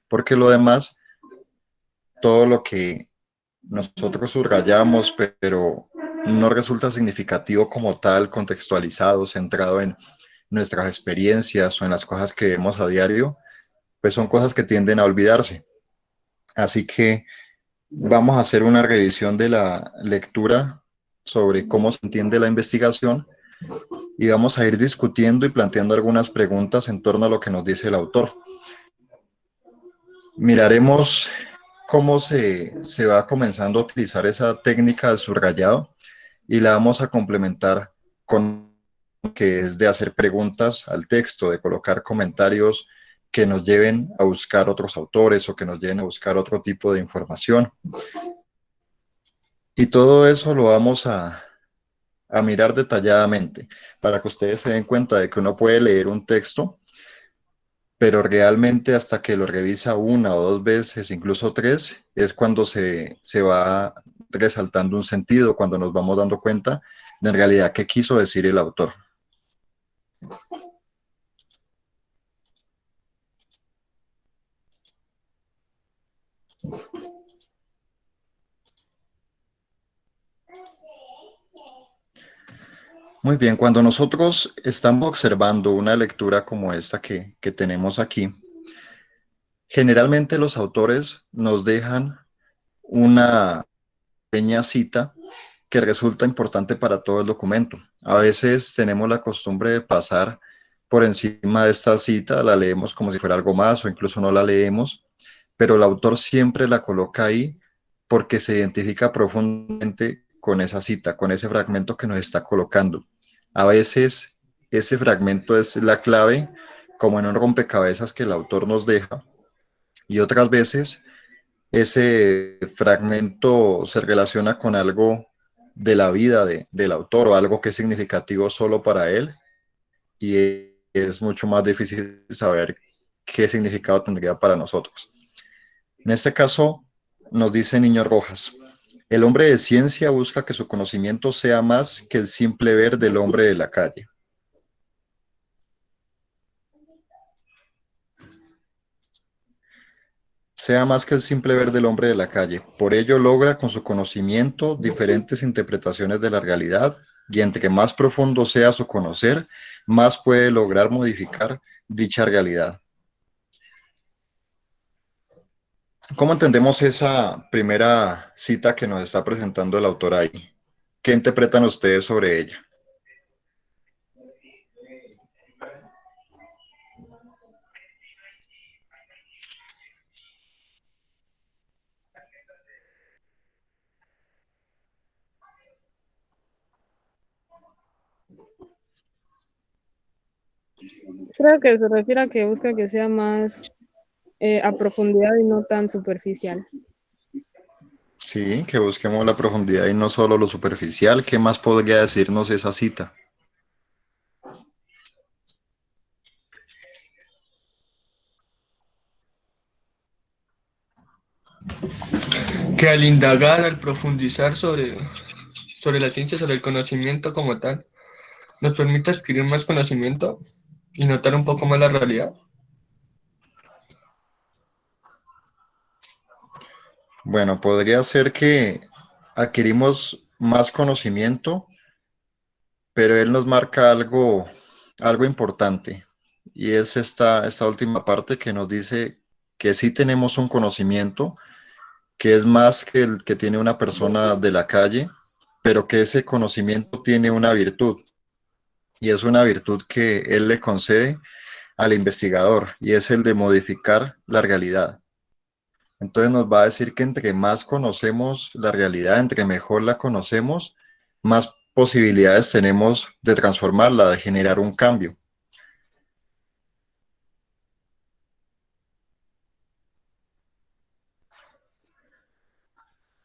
porque lo demás, todo lo que nosotros subrayamos, pero no resulta significativo como tal, contextualizado, centrado en nuestras experiencias o en las cosas que vemos a diario, pues son cosas que tienden a olvidarse. Así que vamos a hacer una revisión de la lectura sobre cómo se entiende la investigación y vamos a ir discutiendo y planteando algunas preguntas en torno a lo que nos dice el autor. Miraremos cómo se va comenzando a utilizar esa técnica de subrayado y la vamos a complementar con que es de hacer preguntas al texto, de colocar comentarios que nos lleven a buscar otros autores o que nos lleven a buscar otro tipo de información. Y todo eso lo vamos a mirar detalladamente para que ustedes se den cuenta de que uno puede leer un texto, pero realmente hasta que lo revisa una o dos veces, incluso tres, es cuando se va resaltando un sentido, cuando nos vamos dando cuenta de en realidad qué quiso decir el autor. Muy bien, cuando nosotros estamos observando una lectura como esta que tenemos aquí, generalmente los autores nos dejan una pequeña cita que resulta importante para todo el documento. A veces tenemos la costumbre de pasar por encima de esta cita, la leemos como si fuera algo más o incluso no la leemos, pero el autor siempre la coloca ahí porque se identifica profundamente con esa cita, con ese fragmento que nos está colocando. A veces ese fragmento es la clave, como en un rompecabezas que el autor nos deja, y otras veces ese fragmento se relaciona con algo de la vida del autor o algo que es significativo solo para él y es mucho más difícil saber qué significado tendría para nosotros. En este caso, nos dice Niño Rojas, el hombre de ciencia busca que su conocimiento sea más que el simple ver del hombre de la calle. Sea más que el simple ver del hombre de la calle. Por ello logra con su conocimiento diferentes interpretaciones de la realidad y entre más profundo sea su conocer, más puede lograr modificar dicha realidad. ¿Cómo entendemos esa primera cita que nos está presentando el autor ahí? ¿Qué interpretan ustedes sobre ella? Creo que se refiere a que busca que sea más a profundidad y no tan superficial. Sí, que busquemos la profundidad y no solo lo superficial. ¿Qué más podría decirnos esa cita? Que al indagar, al profundizar sobre la ciencia, sobre el conocimiento como tal, nos permite adquirir más conocimiento y notar un poco más la realidad. Bueno, podría ser que adquirimos más conocimiento, pero él nos marca algo importante, y es esta última parte que nos dice que sí tenemos un conocimiento, que es más que el que tiene una persona de la calle, pero que ese conocimiento tiene una virtud, y es una virtud que él le concede al investigador, y es el de modificar la realidad. Entonces nos va a decir que entre más conocemos la realidad, entre mejor la conocemos, más posibilidades tenemos de transformarla, de generar un cambio.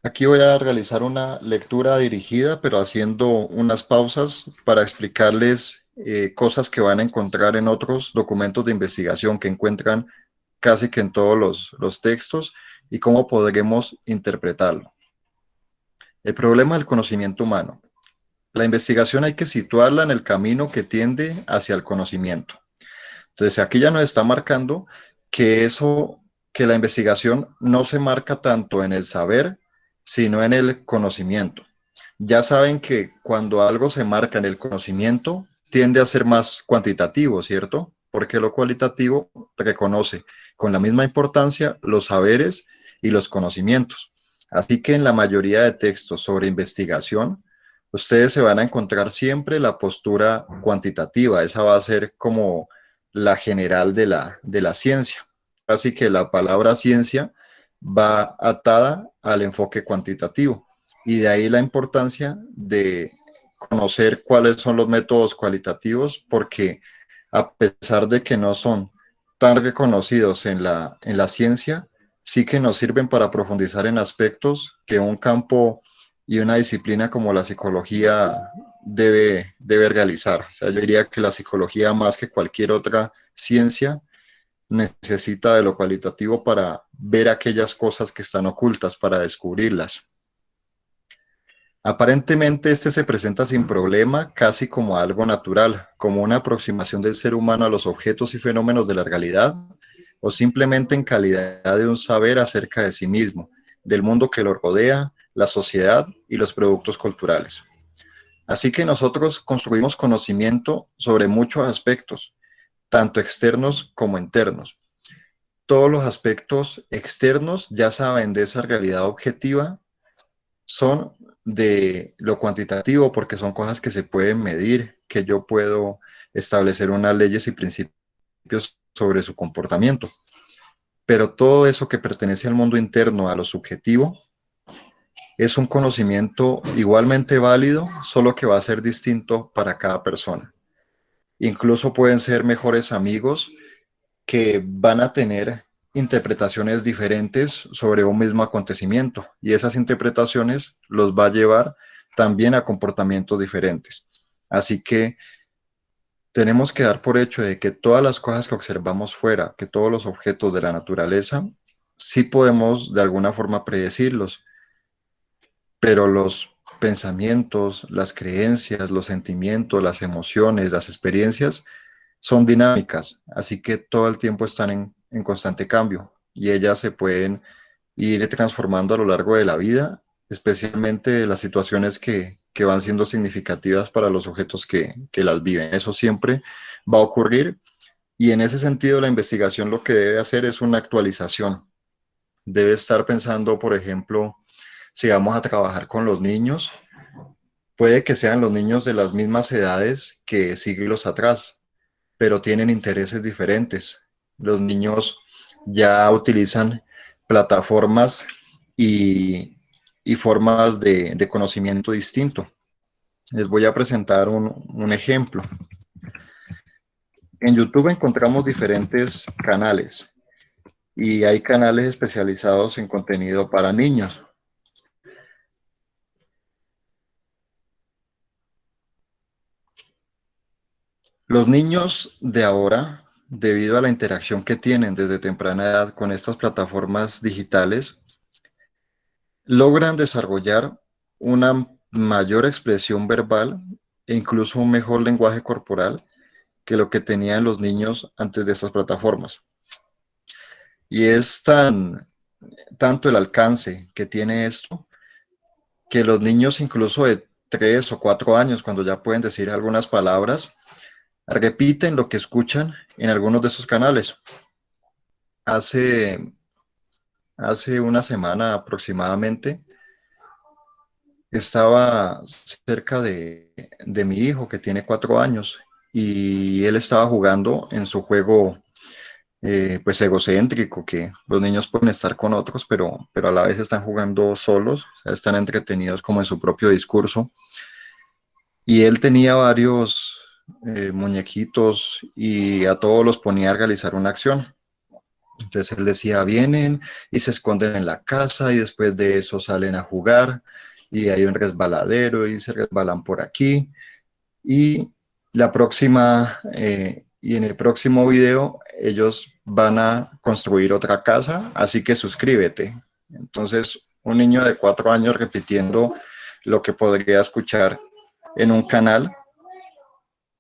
Aquí voy a realizar una lectura dirigida, pero haciendo unas pausas para explicarles cosas que van a encontrar en otros documentos de investigación que encuentran casi que en todos los textos y cómo podremos interpretarlo. El problema del conocimiento humano. La investigación hay que situarla en el camino que tiende hacia el conocimiento. Entonces aquí ya nos está marcando que eso que la investigación no se marca tanto en el saber, sino en el conocimiento. Ya saben que cuando algo se marca en el conocimiento, tiende a ser más cuantitativo, ¿cierto? Porque lo cualitativo reconoce con la misma importancia los saberes y los conocimientos. Así que en la mayoría de textos sobre investigación, ustedes se van a encontrar siempre la postura cuantitativa. Esa va a ser como la general de la ciencia. Así que la palabra ciencia va atada al enfoque cuantitativo. Y de ahí la importancia de conocer cuáles son los métodos cualitativos, porque a pesar de que no son tan reconocidos en la ciencia, sí que nos sirven para profundizar en aspectos que un campo y una disciplina como la psicología debe realizar. O sea, yo diría que la psicología, más que cualquier otra ciencia, necesita de lo cualitativo para ver aquellas cosas que están ocultas, para descubrirlas. Aparentemente este se presenta sin problema, casi como algo natural, como una aproximación del ser humano a los objetos y fenómenos de la realidad, o simplemente en calidad de un saber acerca de sí mismo, del mundo que lo rodea, la sociedad y los productos culturales. Así que nosotros construimos conocimiento sobre muchos aspectos, tanto externos como internos. Todos los aspectos externos, ya saben, de esa realidad objetiva, son de lo cuantitativo, porque son cosas que se pueden medir, que yo puedo establecer unas leyes y principios sobre su comportamiento. Pero todo eso que pertenece al mundo interno, a lo subjetivo, es un conocimiento igualmente válido, solo que va a ser distinto para cada persona. Incluso pueden ser mejores amigos que van a tener interpretaciones diferentes sobre un mismo acontecimiento, y esas interpretaciones los va a llevar también a comportamientos diferentes. Así que tenemos que dar por hecho de que todas las cosas que observamos fuera, que todos los objetos de la naturaleza, sí podemos de alguna forma predecirlos, pero los pensamientos, las creencias, los sentimientos, las emociones, las experiencias son dinámicas, así que todo el tiempo están en constante cambio, y ellas se pueden ir transformando a lo largo de la vida, especialmente las situaciones que van siendo significativas para los objetos que las viven. Eso siempre va a ocurrir, y en ese sentido la investigación lo que debe hacer es una actualización. Debe estar pensando, por ejemplo, si vamos a trabajar con los niños, puede que sean los niños de las mismas edades que siglos atrás, pero tienen intereses diferentes. Los niños ya utilizan plataformas y formas de conocimiento distinto. Les voy a presentar un ejemplo. En YouTube encontramos diferentes canales, y hay canales especializados en contenido para niños. Los niños de ahora, debido a la interacción que tienen desde temprana edad con estas plataformas digitales, logran desarrollar una mayor expresión verbal e incluso un mejor lenguaje corporal que lo que tenían los niños antes de estas plataformas. Y es tanto el alcance que tiene esto, que los niños incluso de 3 o 4 años, cuando ya pueden decir algunas palabras, repiten lo que escuchan en algunos de esos canales. Hace una semana aproximadamente, estaba cerca de mi hijo, que tiene 4 años, y él estaba jugando en su juego pues egocéntrico, que los niños pueden estar con otros, pero a la vez están jugando solos, o sea, están entretenidos como en su propio discurso. Y él tenía varios muñequitos, y a todos los ponía a realizar una acción. Entonces él decía, vienen y se esconden en la casa, y después de eso salen a jugar, y hay un resbaladero y se resbalan por aquí. Y y en el próximo video ellos van a construir otra casa, así que suscríbete. Entonces, un niño de 4 años repitiendo lo que podría escuchar en un canal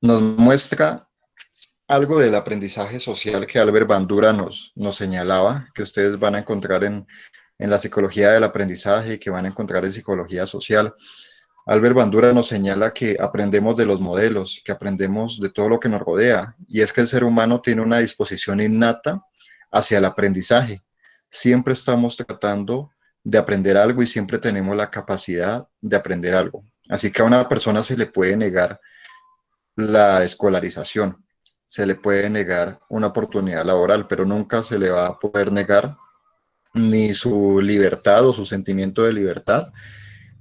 nos muestra algo del aprendizaje social que Albert Bandura nos señalaba, que ustedes van a encontrar en la psicología del aprendizaje y que van a encontrar en psicología social. Albert Bandura nos señala que aprendemos de los modelos, que aprendemos de todo lo que nos rodea, y es que el ser humano tiene una disposición innata hacia el aprendizaje. Siempre estamos tratando de aprender algo y siempre tenemos la capacidad de aprender algo. Así que a una persona se le puede negar la escolarización, se le puede negar una oportunidad laboral, pero nunca se le va a poder negar ni su libertad o su sentimiento de libertad,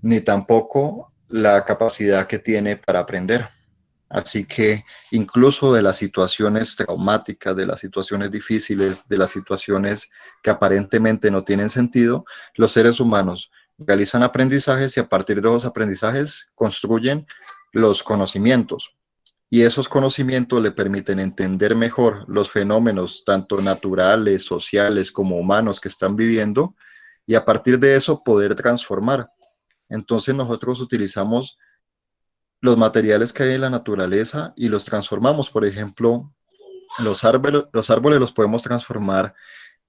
ni tampoco la capacidad que tiene para aprender. Así que incluso de las situaciones traumáticas, de las situaciones difíciles, de las situaciones que aparentemente no tienen sentido, los seres humanos realizan aprendizajes y a partir de los aprendizajes construyen los conocimientos. Y esos conocimientos le permiten entender mejor los fenómenos tanto naturales, sociales como humanos que están viviendo y a partir de eso poder transformar. Entonces nosotros utilizamos los materiales que hay en la naturaleza y los transformamos. Por ejemplo, los árboles los podemos transformar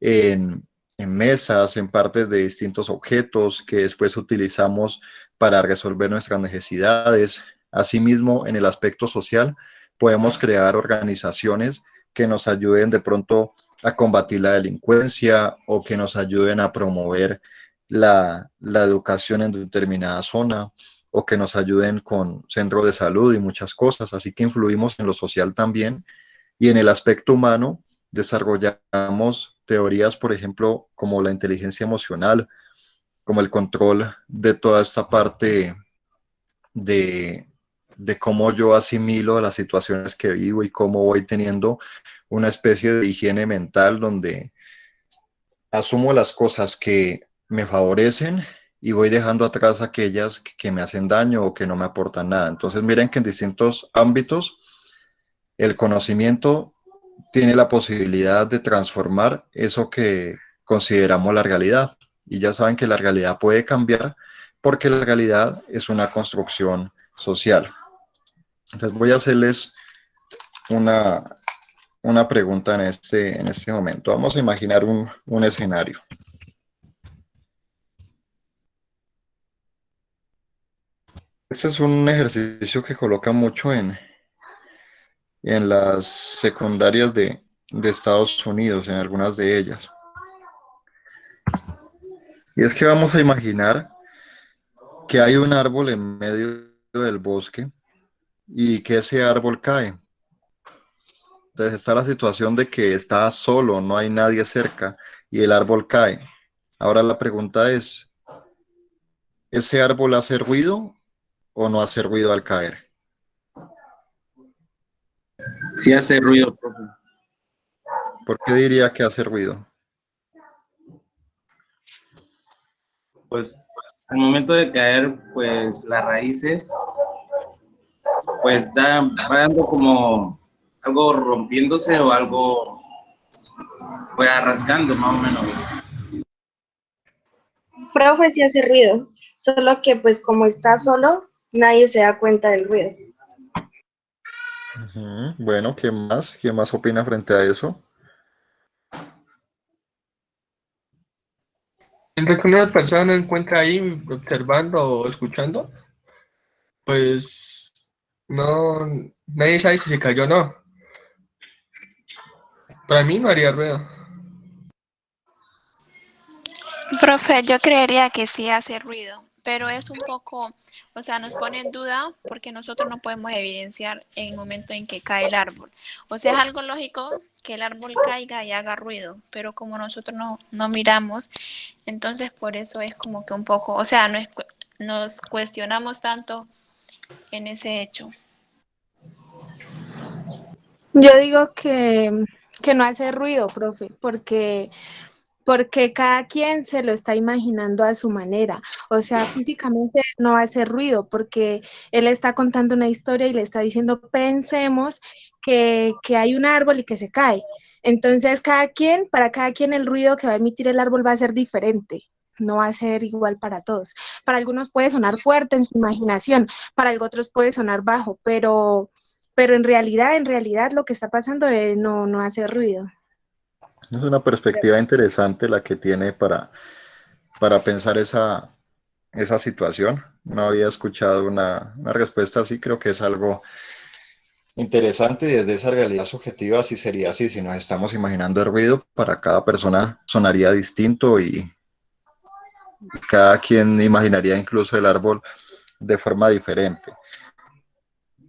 en mesas, en partes de distintos objetos que después utilizamos para resolver nuestras necesidades. Asimismo, en el aspecto social, podemos crear organizaciones que nos ayuden de pronto a combatir la delincuencia o que nos ayuden a promover la educación en determinada zona o que nos ayuden con centros de salud y muchas cosas. Así que influimos en lo social también y en el aspecto humano desarrollamos teorías, por ejemplo, como la inteligencia emocional, como el control de toda esta parte de, de cómo yo asimilo las situaciones que vivo y cómo voy teniendo una especie de higiene mental donde asumo las cosas que me favorecen y voy dejando atrás aquellas que me hacen daño o que no me aportan nada. Entonces miren que en distintos ámbitos el conocimiento tiene la posibilidad de transformar eso que consideramos la realidad. Y ya saben que la realidad puede cambiar porque la realidad es una construcción social. Entonces voy a hacerles una, una pregunta en este momento. Vamos a imaginar un escenario. Este es un ejercicio que coloca mucho en las secundarias de Estados Unidos, en algunas de ellas. Y es que vamos a imaginar que hay un árbol en medio del bosque y que ese árbol cae. Entonces está la situación de que está solo, no hay nadie cerca y el árbol cae. Ahora la pregunta es, ¿ese árbol hace ruido o no hace ruido al caer? Sí hace ruido, profe. ¿Por qué diría que hace ruido? Pues al momento de caer, pues las raíces, pues va dando como algo rompiéndose o algo, pues rasgando más o menos. Profe, sí hace ruido, solo que pues como está solo, nadie se da cuenta del ruido. Bueno, ¿qué más? ¿Quién más opina frente a eso? Mientras que una persona no encuentra ahí observando o escuchando, pues no, nadie sabe si se cayó o no. Para mí no haría ruido. Profe, yo creería que sí hace ruido, pero es un poco, o sea, nos pone en duda porque nosotros no podemos evidenciar en el momento en que cae el árbol. O sea, es algo lógico que el árbol caiga y haga ruido, pero como nosotros no miramos, entonces por eso es como que un poco, o sea, nos cuestionamos tanto en ese hecho. Yo digo que no hace ruido, profe, porque cada quien se lo está imaginando a su manera. O sea, físicamente no hace ruido porque él está contando una historia y le está diciendo, pensemos que hay un árbol y que se cae. Entonces, para cada quien el ruido que va a emitir el árbol va a ser diferente. No va a ser igual para todos. Para algunos puede sonar fuerte en su imaginación, para otros puede sonar bajo, pero pero en realidad lo que está pasando no hace ruido. Es una perspectiva interesante la que tiene para pensar esa situación. No había escuchado una respuesta así, creo que es algo interesante y desde esa realidad subjetiva sí sería así. Si nos estamos imaginando el ruido, para cada persona sonaría distinto y cada quien imaginaría incluso el árbol de forma diferente.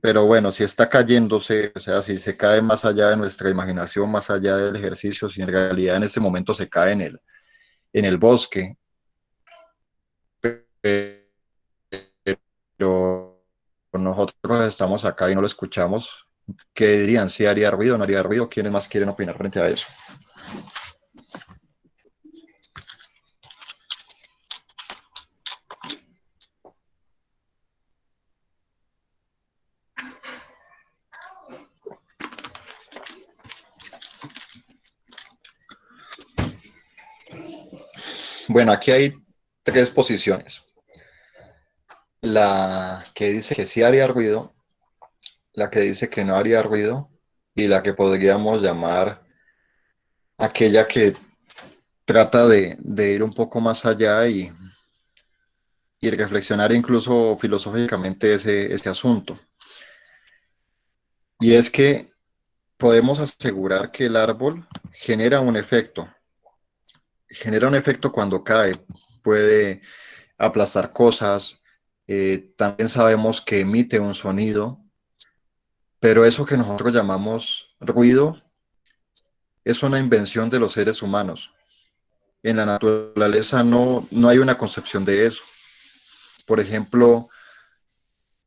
Pero bueno, si está cayéndose, o sea, si se cae más allá de nuestra imaginación, más allá del ejercicio, si en realidad en este momento se cae en el bosque, pero nosotros estamos acá y no lo escuchamos, ¿qué dirían? ¿Si haría ruido o no haría ruido? ¿Quiénes más quieren opinar frente a eso? Bueno, aquí hay tres posiciones. La que dice que sí haría ruido, la que dice que no haría ruido y la que podríamos llamar aquella que trata de ir un poco más allá y reflexionar incluso filosóficamente ese asunto. Y es que podemos asegurar que el árbol genera un efecto cuando cae, puede aplastar cosas, también sabemos que emite un sonido, pero eso que nosotros llamamos ruido es una invención de los seres humanos. En la naturaleza no hay una concepción de eso. Por ejemplo,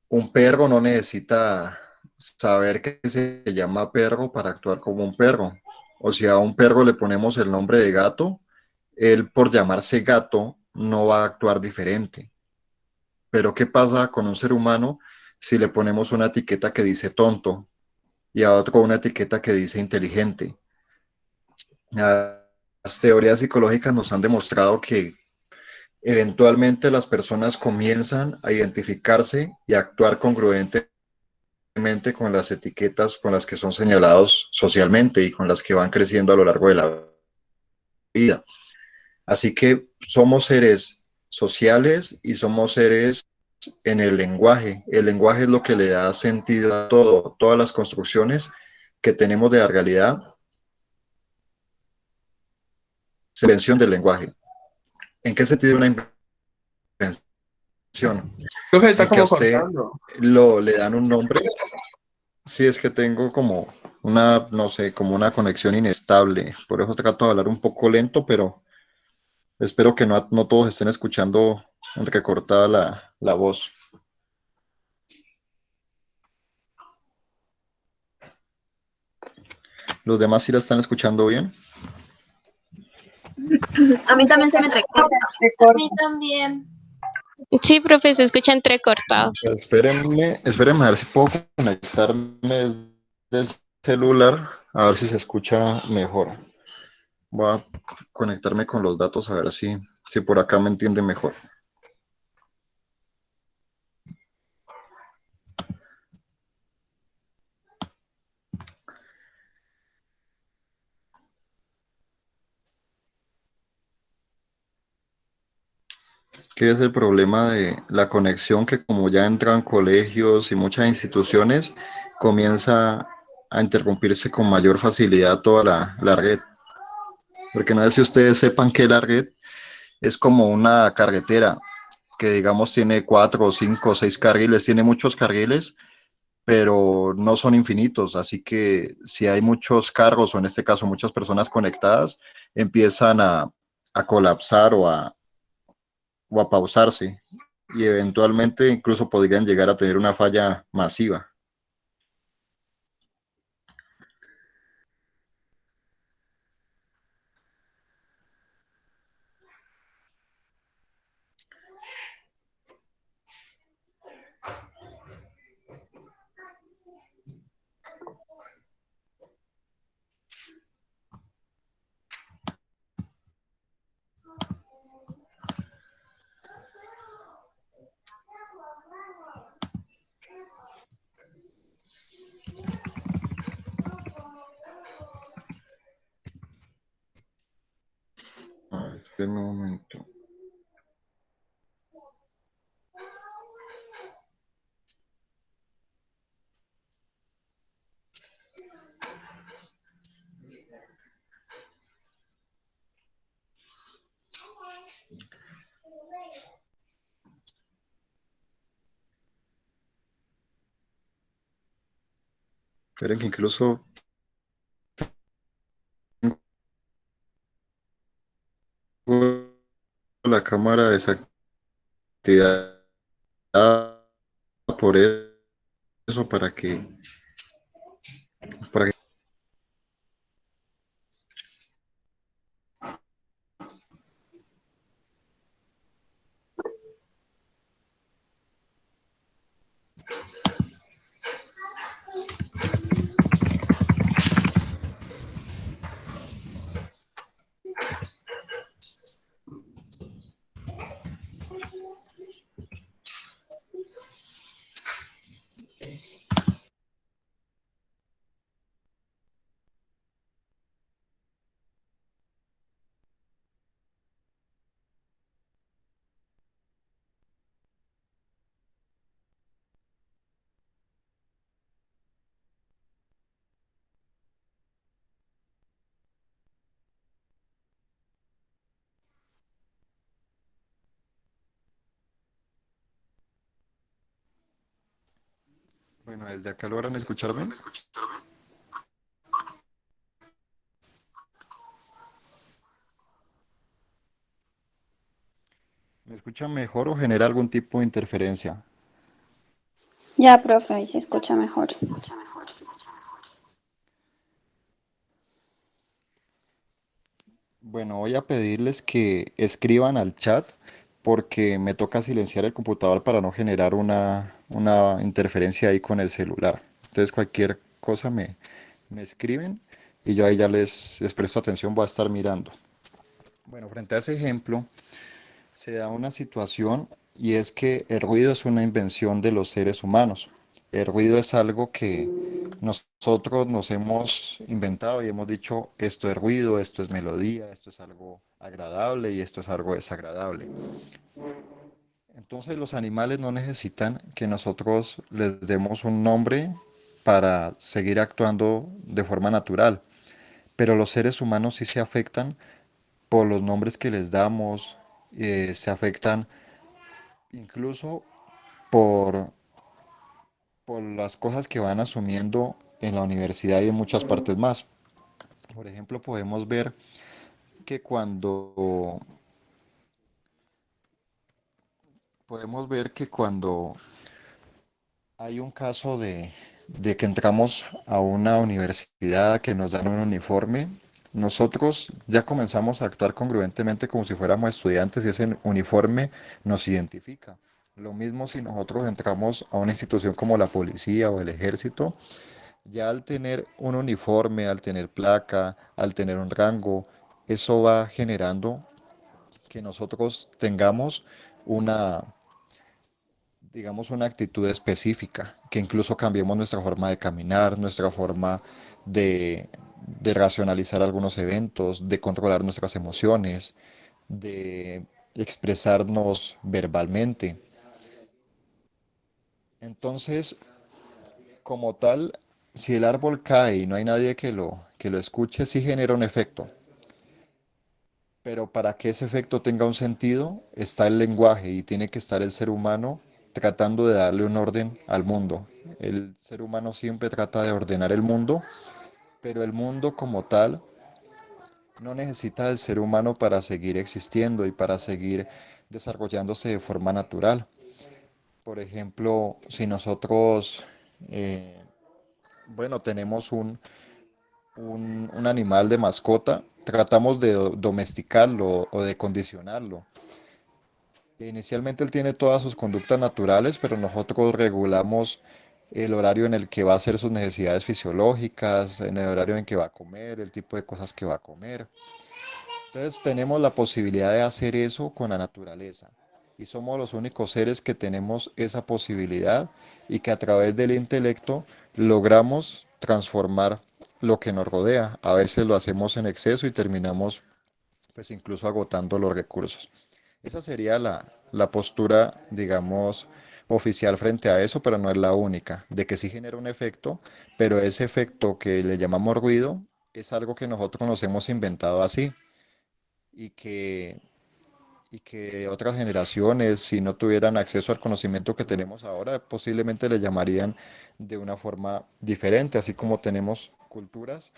un perro no necesita saber que se llama perro para actuar como un perro. O si a un perro le ponemos el nombre de gato, él por llamarse gato no va a actuar diferente. Pero ¿qué pasa con un ser humano si le ponemos una etiqueta que dice tonto y a otro una etiqueta que dice inteligente? Las teorías psicológicas nos han demostrado que eventualmente las personas comienzan a identificarse y a actuar congruentemente con las etiquetas con las que son señalados socialmente y con las que van creciendo a lo largo de la vida. Así que somos seres sociales y somos seres en el lenguaje. El lenguaje es lo que le da sentido a todo, todas las construcciones que tenemos de la realidad, es la invención del lenguaje. ¿En qué sentido una invención? Profe, está En que a como usted cortando. le dan un nombre. Sí, es que tengo como una, no sé, como una conexión inestable. Por eso trato de hablar un poco lento, pero espero que no todos estén escuchando entrecortada la voz. ¿Los demás sí la están escuchando bien? A mí también se me entrecorta. A mí también. Sí, profe, se escucha entrecortado. Espérenme a ver si puedo conectarme desde el celular, a ver si se escucha mejor. Voy a conectarme con los datos a ver si por acá me entiende mejor. ¿Qué es el problema de la conexión que como ya entran colegios y muchas instituciones, comienza a interrumpirse con mayor facilidad toda la red? Porque no sé si ustedes sepan que la red es como una carretera que digamos tiene 4 o 5 o 6 carriles, tiene muchos carriles, pero no son infinitos, así que si hay muchos carros o en este caso muchas personas conectadas, empiezan a colapsar o a pausarse y eventualmente incluso podrían llegar a tener una falla masiva. En un momento. Esperen que incluso tengo la cámara desactivada por eso para que bueno, desde acá logran escucharme. ¿Me escuchan mejor o genera algún tipo de interferencia? Ya, profe, ahí se escucha mejor. Bueno, voy a pedirles que escriban al chat porque me toca silenciar el computador para no generar una interferencia ahí con el celular. Entonces cualquier cosa me escriben y yo ahí ya les presto atención, voy a estar mirando. Bueno, frente a ese ejemplo se da una situación y es que el ruido es una invención de los seres humanos. El ruido es algo que nosotros nos hemos inventado y hemos dicho, esto es ruido, esto es melodía, esto es algo agradable y esto es algo desagradable. Entonces los animales no necesitan que nosotros les demos un nombre para seguir actuando de forma natural, pero los seres humanos sí se afectan por los nombres que les damos, se afectan incluso por, por las cosas que van asumiendo en la universidad y en muchas partes más. Por ejemplo, que cuando podemos ver que cuando hay un caso de que entramos a una universidad que nos dan un uniforme, nosotros ya comenzamos a actuar congruentemente como si fuéramos estudiantes y ese uniforme nos identifica. Lo mismo si nosotros entramos a una institución como la policía o el ejército, ya al tener un uniforme, al tener placa, al tener un rango, eso va generando que nosotros tengamos una, digamos, una actitud específica, que incluso cambiemos nuestra forma de caminar, nuestra forma de, de racionalizar algunos eventos, de controlar nuestras emociones, de expresarnos verbalmente. Entonces, como tal, si el árbol cae y no hay nadie que lo escuche, sí genera un efecto. Pero para que ese efecto tenga un sentido, está el lenguaje y tiene que estar el ser humano tratando de darle un orden al mundo. El ser humano siempre trata de ordenar el mundo, pero el mundo como tal no necesita del ser humano para seguir existiendo y para seguir desarrollándose de forma natural. Por ejemplo, si nosotros, eh, bueno, tenemos un animal de mascota, tratamos de domesticarlo o de condicionarlo. Inicialmente él tiene todas sus conductas naturales, pero nosotros regulamos el horario en el que va a hacer sus necesidades fisiológicas, en el horario en que va a comer, el tipo de cosas que va a comer. Entonces tenemos la posibilidad de hacer eso con la naturaleza. Y somos los únicos seres que tenemos esa posibilidad y que a través del intelecto logramos transformar lo que nos rodea. A veces lo hacemos en exceso y terminamos pues incluso agotando los recursos. Esa sería la postura, digamos, oficial frente a eso, pero no es la única, de que sí genera un efecto, pero ese efecto que le llamamos ruido es algo que nosotros nos hemos inventado así y que otras generaciones, si no tuvieran acceso al conocimiento que tenemos ahora, posiblemente le llamarían de una forma diferente, así como tenemos culturas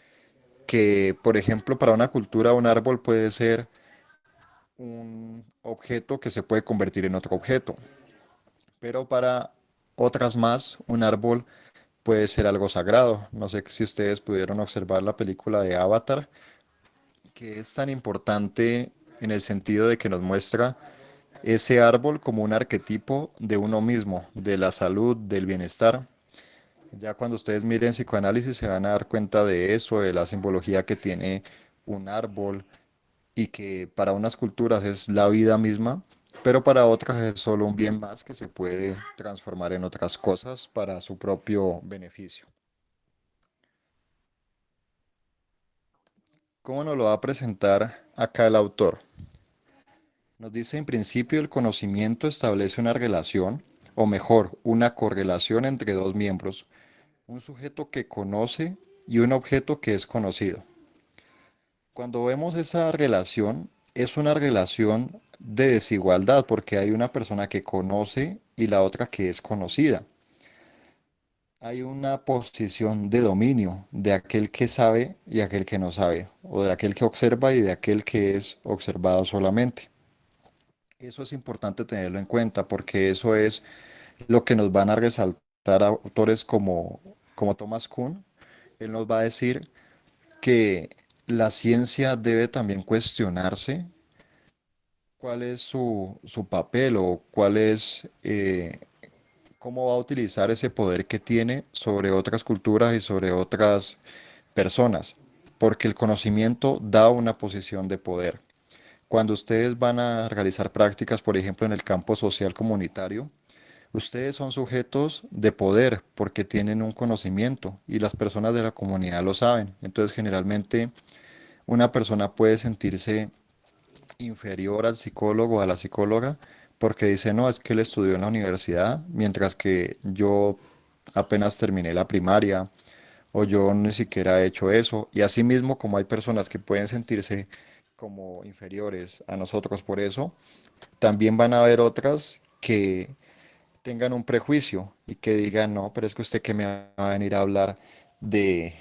que, por ejemplo, para una cultura un árbol puede ser un objeto que se puede convertir en otro objeto, pero para otras más, un árbol puede ser algo sagrado. No sé si ustedes pudieron observar la película de Avatar, que es tan importante en el sentido de que nos muestra ese árbol como un arquetipo de uno mismo, de la salud, del bienestar. Ya cuando ustedes miren psicoanálisis se van a dar cuenta de eso, de la simbología que tiene un árbol y que para unas culturas es la vida misma, pero para otras es solo un bien más que se puede transformar en otras cosas para su propio beneficio. ¿Cómo nos lo va a presentar acá el autor? Nos dice, en principio, el conocimiento establece una relación, o mejor, una correlación entre dos miembros, un sujeto que conoce y un objeto que es conocido. Cuando vemos esa relación, es una relación de desigualdad, porque hay una persona que conoce y la otra que es conocida. Hay una posición de dominio de aquel que sabe y aquel que no sabe, o de aquel que observa y de aquel que es observado solamente. Eso es importante tenerlo en cuenta porque eso es lo que nos van a resaltar autores como Thomas Kuhn. Él nos va a decir que la ciencia debe también cuestionarse cuál es su papel o cuál es, cómo va a utilizar ese poder que tiene sobre otras culturas y sobre otras personas, porque el conocimiento da una posición de poder. Cuando ustedes van a realizar prácticas, por ejemplo, en el campo social comunitario, ustedes son sujetos de poder porque tienen un conocimiento y las personas de la comunidad lo saben. Entonces, generalmente, una persona puede sentirse inferior al psicólogo o a la psicóloga porque dice, no, es que él estudió en la universidad, mientras que yo apenas terminé la primaria o yo ni siquiera he hecho eso. Y asimismo, como hay personas que pueden sentirse como inferiores a nosotros por eso, también van a haber otras que tengan un prejuicio y que digan, no, pero es que usted que me va a venir a hablar de,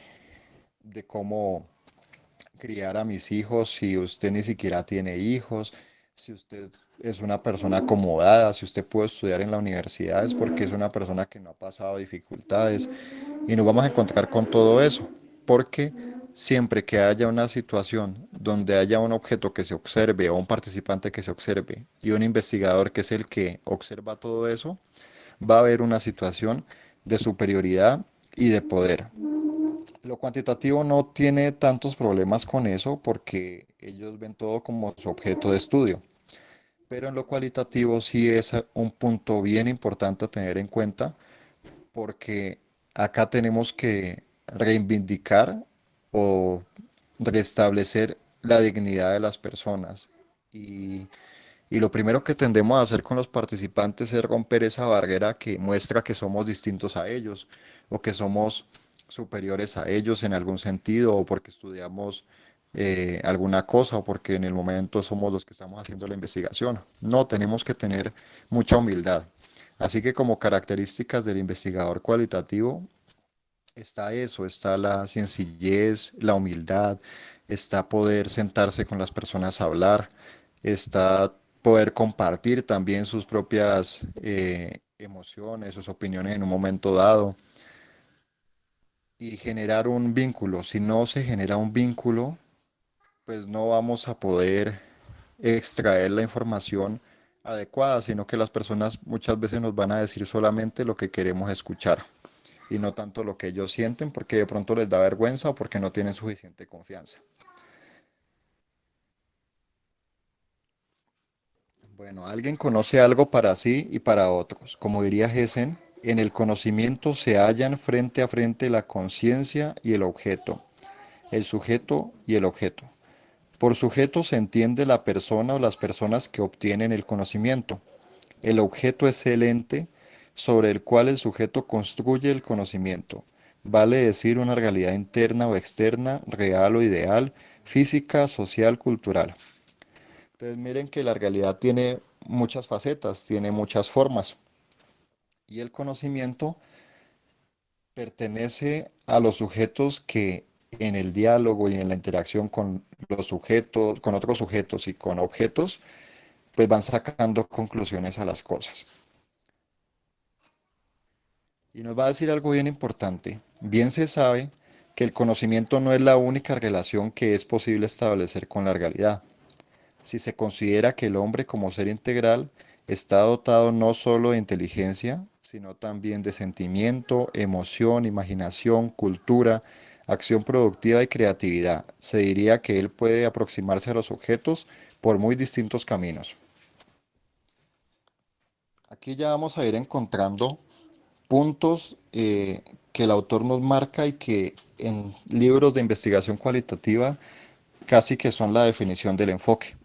de cómo criar a mis hijos si usted ni siquiera tiene hijos, si usted es una persona acomodada, si usted puede estudiar en la universidad es porque es una persona que no ha pasado dificultades y nos vamos a encontrar con todo eso, porque siempre que haya una situación donde haya un objeto que se observe o un participante que se observe y un investigador que es el que observa todo eso, va a haber una situación de superioridad y de poder. Lo cuantitativo no tiene tantos problemas con eso porque ellos ven todo como su objeto de estudio. Pero en lo cualitativo sí es un punto bien importante a tener en cuenta porque acá tenemos que reivindicar o restablecer la dignidad de las personas. Y lo primero que tendemos a hacer con los participantes es romper esa barrera que muestra que somos distintos a ellos o que somos superiores a ellos en algún sentido o porque estudiamos alguna cosa o porque en el momento somos los que estamos haciendo la investigación. No, tenemos que tener mucha humildad. Así que como características del investigador cualitativo está eso, está la sencillez, la humildad, está poder sentarse con las personas a hablar, está poder compartir también sus propias emociones, sus opiniones en un momento dado y generar un vínculo. Si no se genera un vínculo, pues no vamos a poder extraer la información adecuada, sino que las personas muchas veces nos van a decir solamente lo que queremos escuchar y no tanto lo que ellos sienten porque de pronto les da vergüenza o porque no tienen suficiente confianza. Bueno, alguien conoce algo para sí y para otros. Como diría Hessen, en el conocimiento se hallan frente a frente la conciencia y el objeto, el sujeto y el objeto. Por sujeto se entiende la persona o las personas que obtienen el conocimiento. El objeto es el ente sobre el cual el sujeto construye el conocimiento. Vale decir una realidad interna o externa, real o ideal, física, social, cultural. Entonces miren que la realidad tiene muchas facetas, tiene muchas formas. Y el conocimiento pertenece a los sujetos que en el diálogo y en la interacción con los sujetos, con otros sujetos y con objetos, pues van sacando conclusiones a las cosas. Y nos va a decir algo bien importante. Bien se sabe que el conocimiento no es la única relación que es posible establecer con la realidad. Si se considera que el hombre como ser integral está dotado no solo de inteligencia, sino también de sentimiento, emoción, imaginación, cultura, acción productiva y creatividad, se diría que él puede aproximarse a los objetos por muy distintos caminos. Aquí ya vamos a ir encontrando puntos que el autor nos marca y que en libros de investigación cualitativa casi que son la definición del enfoque.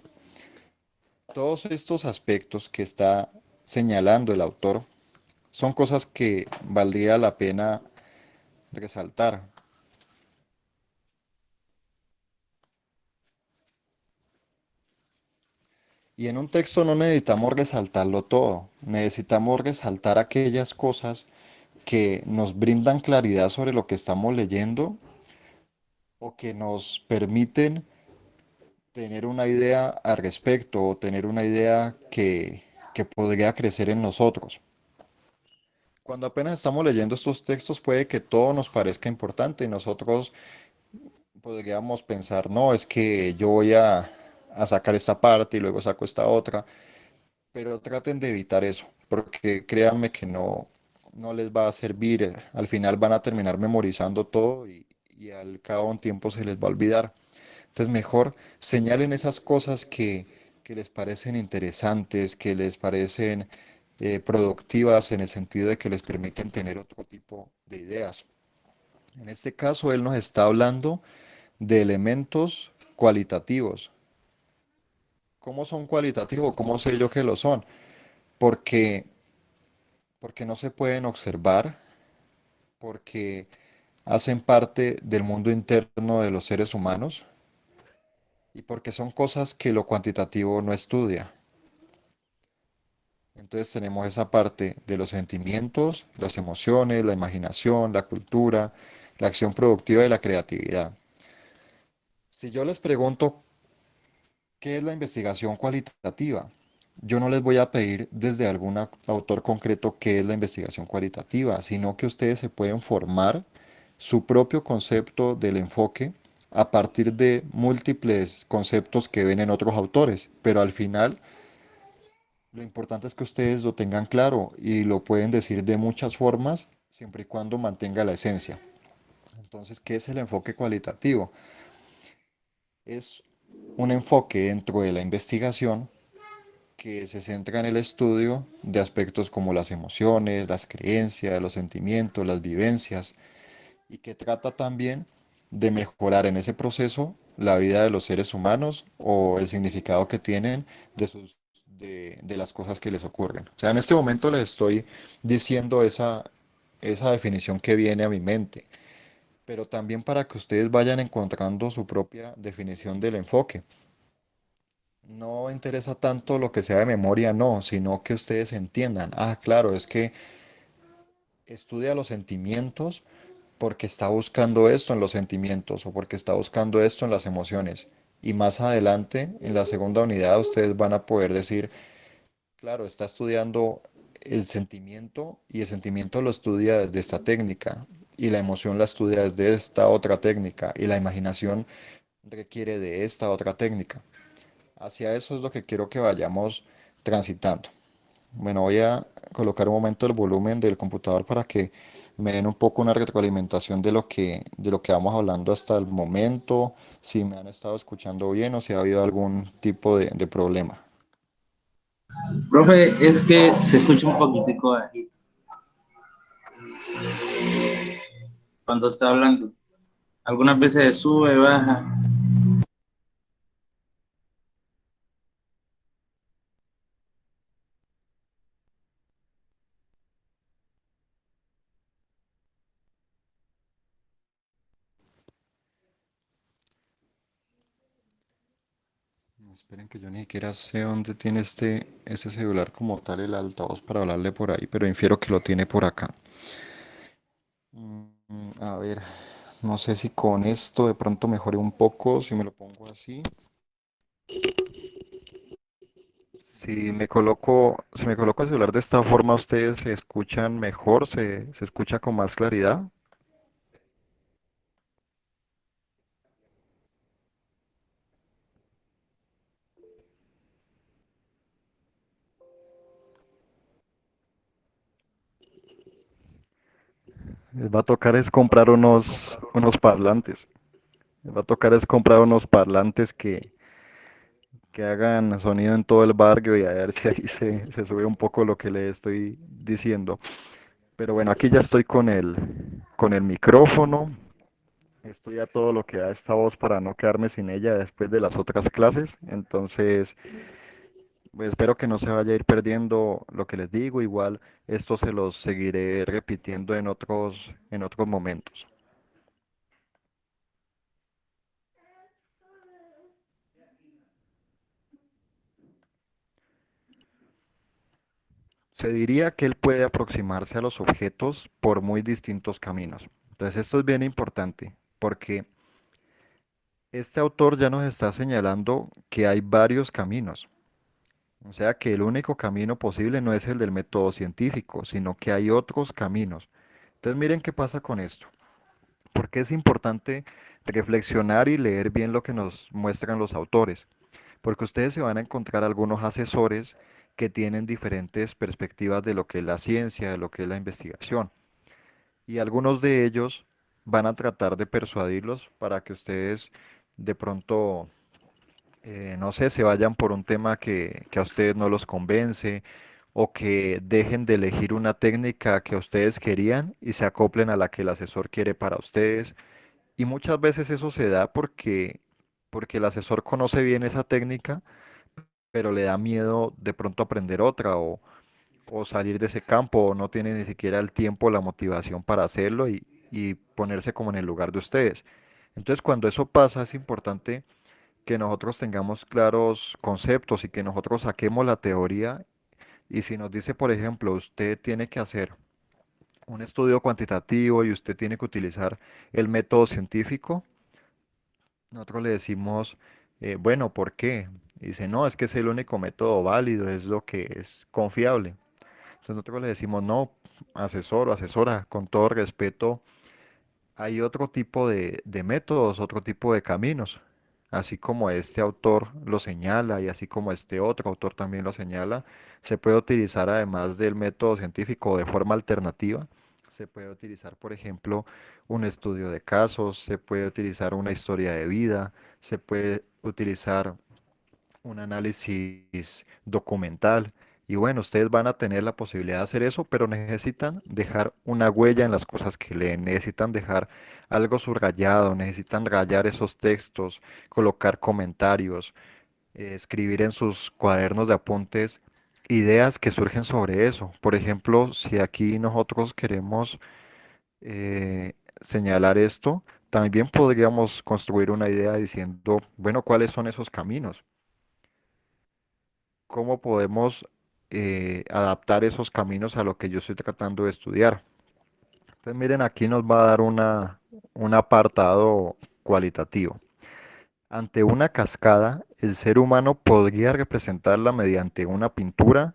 Todos estos aspectos que está señalando el autor son cosas que valdría la pena resaltar. Y en un texto no necesitamos resaltarlo todo, necesitamos resaltar aquellas cosas que nos brindan claridad sobre lo que estamos leyendo o que nos permiten tener una idea al respecto o tener una idea que podría crecer en nosotros. Cuando apenas estamos leyendo estos textos puede que todo nos parezca importante y nosotros podríamos pensar, no, es que yo voy a sacar esta parte y luego saco esta otra, pero traten de evitar eso, porque créanme que no les va a servir, al final van a terminar memorizando todo y al cabo de un tiempo se les va a olvidar. Entonces mejor señalen esas cosas que les parecen interesantes, que les parecen productivas en el sentido de que les permiten tener otro tipo de ideas. En este caso, él nos está hablando de elementos cualitativos. ¿Cómo son cualitativos? ¿Cómo sé yo que lo son? Porque, porque no se pueden observar, porque hacen parte del mundo interno de los seres humanos y porque son cosas que lo cuantitativo no estudia. Entonces tenemos esa parte de los sentimientos, las emociones, la imaginación, la cultura, la acción productiva y la creatividad. Si yo les pregunto qué es la investigación cualitativa, yo no les voy a pedir desde algún autor concreto qué es la investigación cualitativa, sino que ustedes se pueden formar su propio concepto del enfoque a partir de múltiples conceptos que ven en otros autores, pero al final lo importante es que ustedes lo tengan claro y lo pueden decir de muchas formas, siempre y cuando mantenga la esencia. Entonces, ¿qué es el enfoque cualitativo? Es un enfoque dentro de la investigación que se centra en el estudio de aspectos como las emociones, las creencias, los sentimientos, las vivencias, y que trata también de mejorar en ese proceso la vida de los seres humanos o el significado que tienen de las cosas que les ocurren. O sea, en este momento les estoy diciendo esa definición que viene a mi mente, pero también para que ustedes vayan encontrando su propia definición del enfoque. No interesa tanto lo que sea de memoria, no, sino que ustedes entiendan, ah, claro, es que estudia los sentimientos porque está buscando esto en los sentimientos o porque está buscando esto en las emociones. Y más adelante, en la segunda unidad, ustedes van a poder decir, claro, está estudiando el sentimiento y el sentimiento lo estudia desde esta técnica y la emoción la estudia desde esta otra técnica y la imaginación requiere de esta otra técnica. Hacia eso es lo que quiero que vayamos transitando. Bueno, voy a colocar un momento el volumen del computador para que me den un poco una retroalimentación de lo que vamos hablando hasta el momento, si me han estado escuchando bien o si ha habido algún tipo de problema. Profe, es que se escucha un poquitico bajito cuando está hablando. Algunas veces sube, baja. Esperen que yo ni siquiera sé dónde tiene este celular como tal el altavoz para hablarle por ahí, pero infiero que lo tiene por acá. A ver, no sé si con esto de pronto mejore un poco, si me lo pongo así. Si me coloco el celular de esta forma, ¿ustedes se escuchan mejor? ¿Se escucha con más claridad? Les va a tocar es comprar unos parlantes. Les va a tocar es comprar unos parlantes que hagan sonido en todo el barrio y a ver si ahí se sube un poco lo que le estoy diciendo. Pero bueno, aquí ya estoy con el micrófono. Estoy a todo lo que da esta voz para no quedarme sin ella después de las otras clases. Entonces, pues, espero que no se vaya a ir perdiendo lo que les digo. Igual esto se los seguiré repitiendo en otros momentos. Se diría que él puede aproximarse a los objetos por muy distintos caminos. Entonces esto es bien importante porque este autor ya nos está señalando que hay varios caminos. O sea que el único camino posible no es el del método científico, sino que hay otros caminos. Entonces miren qué pasa con esto. Porque es importante reflexionar y leer bien lo que nos muestran los autores. Porque ustedes se van a encontrar algunos asesores que tienen diferentes perspectivas de lo que es la ciencia, de lo que es la investigación. Y algunos de ellos van a tratar de persuadirlos para que ustedes de pronto, no sé, se vayan por un tema que a ustedes no los convence o que dejen de elegir una técnica que ustedes querían y se acoplen a la que el asesor quiere para ustedes. Y muchas veces eso se da porque el asesor conoce bien esa técnica, pero le da miedo de pronto aprender otra o salir de ese campo o no tiene ni siquiera el tiempo o la motivación para hacerlo y ponerse como en el lugar de ustedes. Entonces, cuando eso pasa, es importante que nosotros tengamos claros conceptos y que nosotros saquemos la teoría. Y si nos dice, por ejemplo, usted tiene que hacer un estudio cuantitativo y usted tiene que utilizar el método científico, nosotros le decimos, bueno, ¿por qué? Y dice, no, es que es el único método válido, es lo que es confiable. Entonces nosotros le decimos, no, asesor o asesora, con todo respeto, hay otro tipo de métodos, otro tipo de caminos, así como este autor lo señala y así como este otro autor también lo señala, se puede utilizar además del método científico de forma alternativa. Se puede utilizar, por ejemplo, un estudio de casos, se puede utilizar una historia de vida, se puede utilizar un análisis documental. Y bueno, ustedes van a tener la posibilidad de hacer eso, pero necesitan dejar una huella en las cosas que leen, necesitan dejar algo subrayado, necesitan rayar esos textos, colocar comentarios, escribir en sus cuadernos de apuntes ideas que surgen sobre eso. Por ejemplo, si aquí nosotros queremos señalar esto, también podríamos construir una idea diciendo, bueno, ¿cuáles son esos caminos? ¿Cómo podemos adaptar esos caminos a lo que yo estoy tratando de estudiar? Entonces, miren, aquí nos va a dar un apartado cualitativo. Ante una cascada, el ser humano podría representarla mediante una pintura,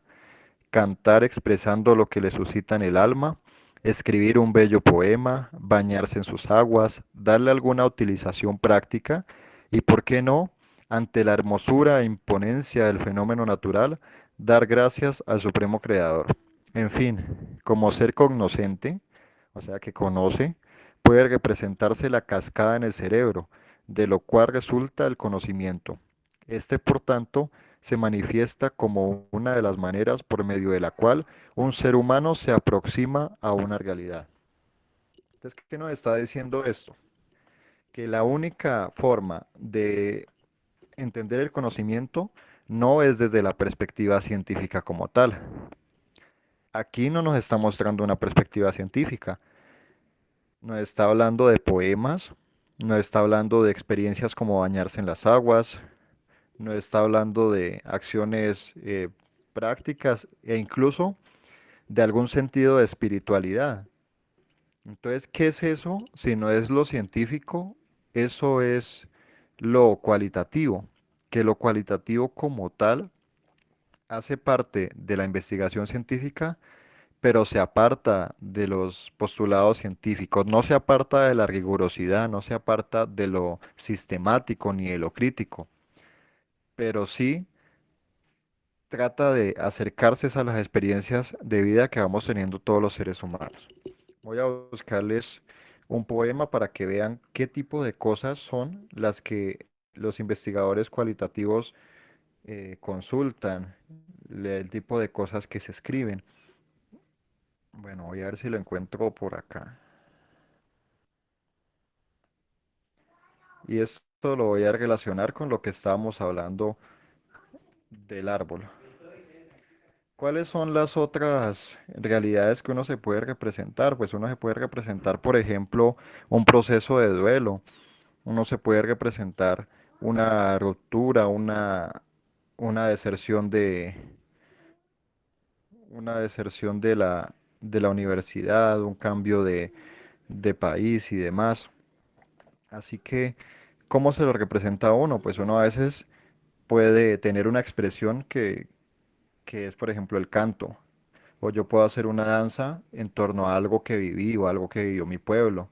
cantar expresando lo que le suscita en el alma, escribir un bello poema, bañarse en sus aguas, darle alguna utilización práctica y, ¿por qué no?, ante la hermosura e imponencia del fenómeno natural, dar gracias al Supremo Creador. En fin, como ser cognoscente, o sea que conoce, puede representarse la cascada en el cerebro, de lo cual resulta el conocimiento. Este, por tanto, se manifiesta como una de las maneras por medio de la cual un ser humano se aproxima a una realidad. Entonces, ¿qué nos está diciendo esto? Que la única forma de entender el conocimiento no es desde la perspectiva científica como tal. Aquí no nos está mostrando una perspectiva científica, nos está hablando de poemas, nos está hablando de experiencias como bañarse en las aguas, no está hablando de acciones prácticas e incluso de algún sentido de espiritualidad. Entonces, ¿qué es eso? Si no es lo científico, eso es lo cualitativo, que lo cualitativo como tal hace parte de la investigación científica, pero se aparta de los postulados científicos, no se aparta de la rigurosidad, no se aparta de lo sistemático ni de lo crítico, pero sí trata de acercarse a las experiencias de vida que vamos teniendo todos los seres humanos. Voy a buscarles un poema para que vean qué tipo de cosas son las que los investigadores cualitativos consultan, el tipo de cosas que se escriben. Bueno, voy a ver si lo encuentro por acá. Y esto lo voy a relacionar con lo que estábamos hablando del árbol. ¿Cuáles son las otras realidades que uno se puede representar? Pues uno se puede representar, por ejemplo, un proceso de duelo. Uno se puede representar una ruptura, una deserción una deserción de la universidad, un cambio de país y demás. Así que, ¿cómo se lo representa a uno? Pues uno a veces puede tener una expresión que es, por ejemplo, el canto. O yo puedo hacer una danza en torno a algo que viví o algo que vivió mi pueblo.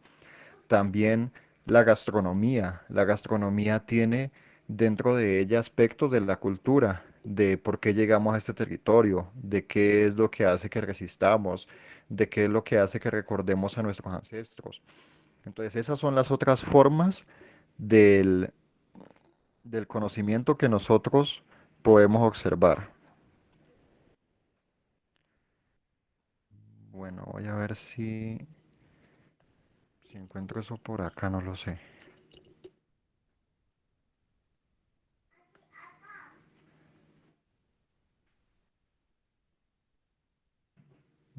También la gastronomía. La gastronomía tiene dentro de ella aspectos de la cultura, de por qué llegamos a este territorio, de qué es lo que hace que resistamos, de qué es lo que hace que recordemos a nuestros ancestros. Entonces, esas son las otras formas del, del conocimiento que nosotros podemos observar. Bueno, voy a ver si encuentro eso por acá, no lo sé.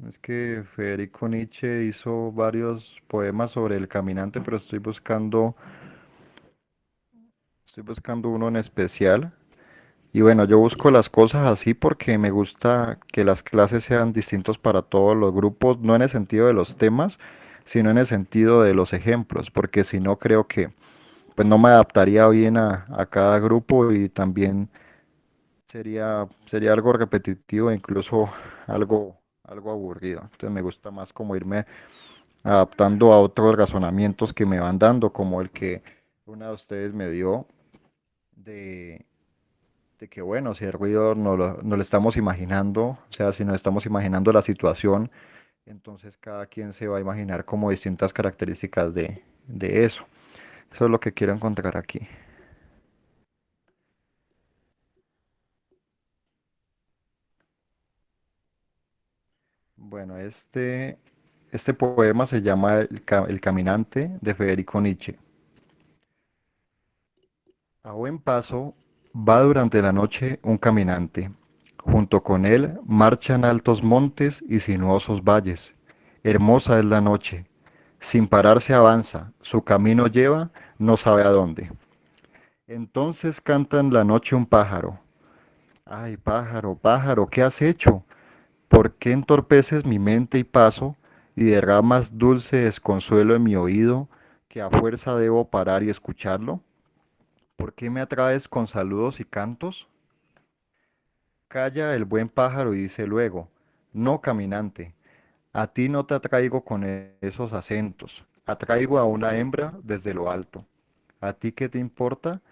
Es que Federico Nietzsche hizo varios poemas sobre el caminante, pero estoy buscando uno en especial. Y bueno, yo busco las cosas así porque me gusta que las clases sean distintos para todos los grupos, no en el sentido de los temas, sino en el sentido de los ejemplos, porque si no creo que pues no me adaptaría bien a cada grupo y también sería algo repetitivo e incluso algo aburrido. Entonces me gusta más como irme adaptando a otros razonamientos que me van dando, como el que una de ustedes me dio de, de que, bueno, si el ruido no lo estamos imaginando, o sea, si nos estamos imaginando la situación, entonces cada quien se va a imaginar como distintas características de eso. Eso es lo que quiero encontrar aquí. Bueno, este poema se llama El Caminante de Federico Nietzsche. A buen paso va durante la noche un caminante. Junto con él marchan altos montes y sinuosos valles. Hermosa es la noche. Sin pararse avanza, su camino lleva, no sabe a dónde. Entonces canta en la noche un pájaro. Ay, pájaro, pájaro, ¿qué has hecho? ¿Por qué entorpeces mi mente y paso y derramas dulce desconsuelo en mi oído que a fuerza debo parar y escucharlo? ¿Por qué me atraes con saludos y cantos? Calla el buen pájaro y dice luego, no caminante, a ti no te atraigo con esos acentos, atraigo a una hembra desde lo alto. ¿A ti qué te importa?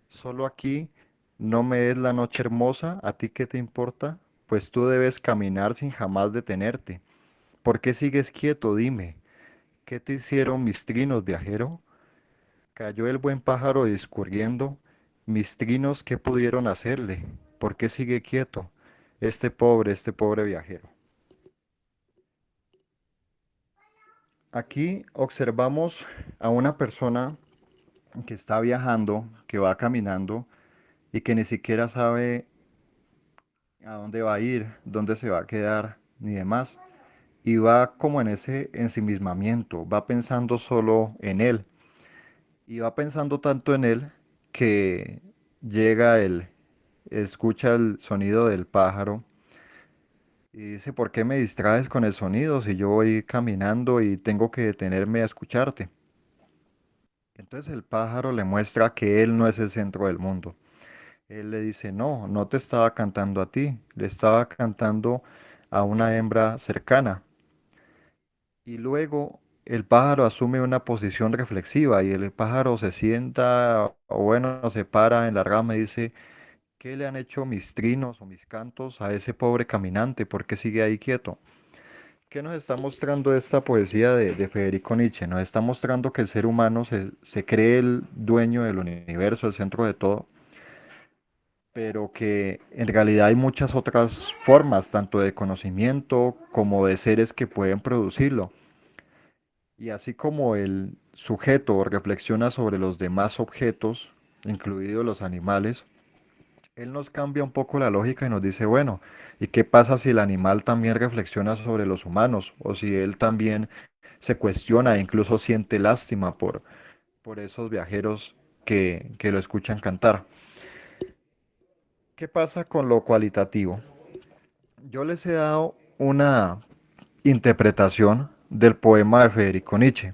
Solo aquí no me es la noche hermosa, ¿a ti qué te importa? Pues tú debes caminar sin jamás detenerte. ¿Por qué sigues quieto? Dime, ¿qué te hicieron mis trinos, viajero? Cayó el buen pájaro discurriendo, mis trinos, ¿qué pudieron hacerle? ¿Por qué sigue quieto? Este pobre viajero. Aquí observamos a una persona que está viajando, que va caminando y que ni siquiera sabe a dónde va a ir, dónde se va a quedar, ni demás. Y va como en ese ensimismamiento, va pensando solo en él. Y va pensando tanto en él que llega escucha el sonido del pájaro y dice, ¿por qué me distraes con el sonido si yo voy caminando y tengo que detenerme a escucharte? Entonces el pájaro le muestra que él no es el centro del mundo. Él le dice, no, no te estaba cantando a ti, le estaba cantando a una hembra cercana. Y luego el pájaro asume una posición reflexiva y el pájaro se sienta, o bueno, se para en la rama y dice, ¿qué le han hecho mis trinos o mis cantos a ese pobre caminante? ¿Por qué sigue ahí quieto? ¿Qué nos está mostrando esta poesía de Federico Nietzsche? Nos está mostrando que el ser humano se cree el dueño del universo, el centro de todo, pero que en realidad hay muchas otras formas, tanto de conocimiento como de seres que pueden producirlo. Y así como el sujeto reflexiona sobre los demás objetos, incluidos los animales, él nos cambia un poco la lógica y nos dice, bueno, ¿y qué pasa si el animal también reflexiona sobre los humanos? O si él también se cuestiona e incluso siente lástima por esos viajeros que lo escuchan cantar. ¿Qué pasa con lo cualitativo? Yo les he dado una interpretación del poema de Federico Nietzsche,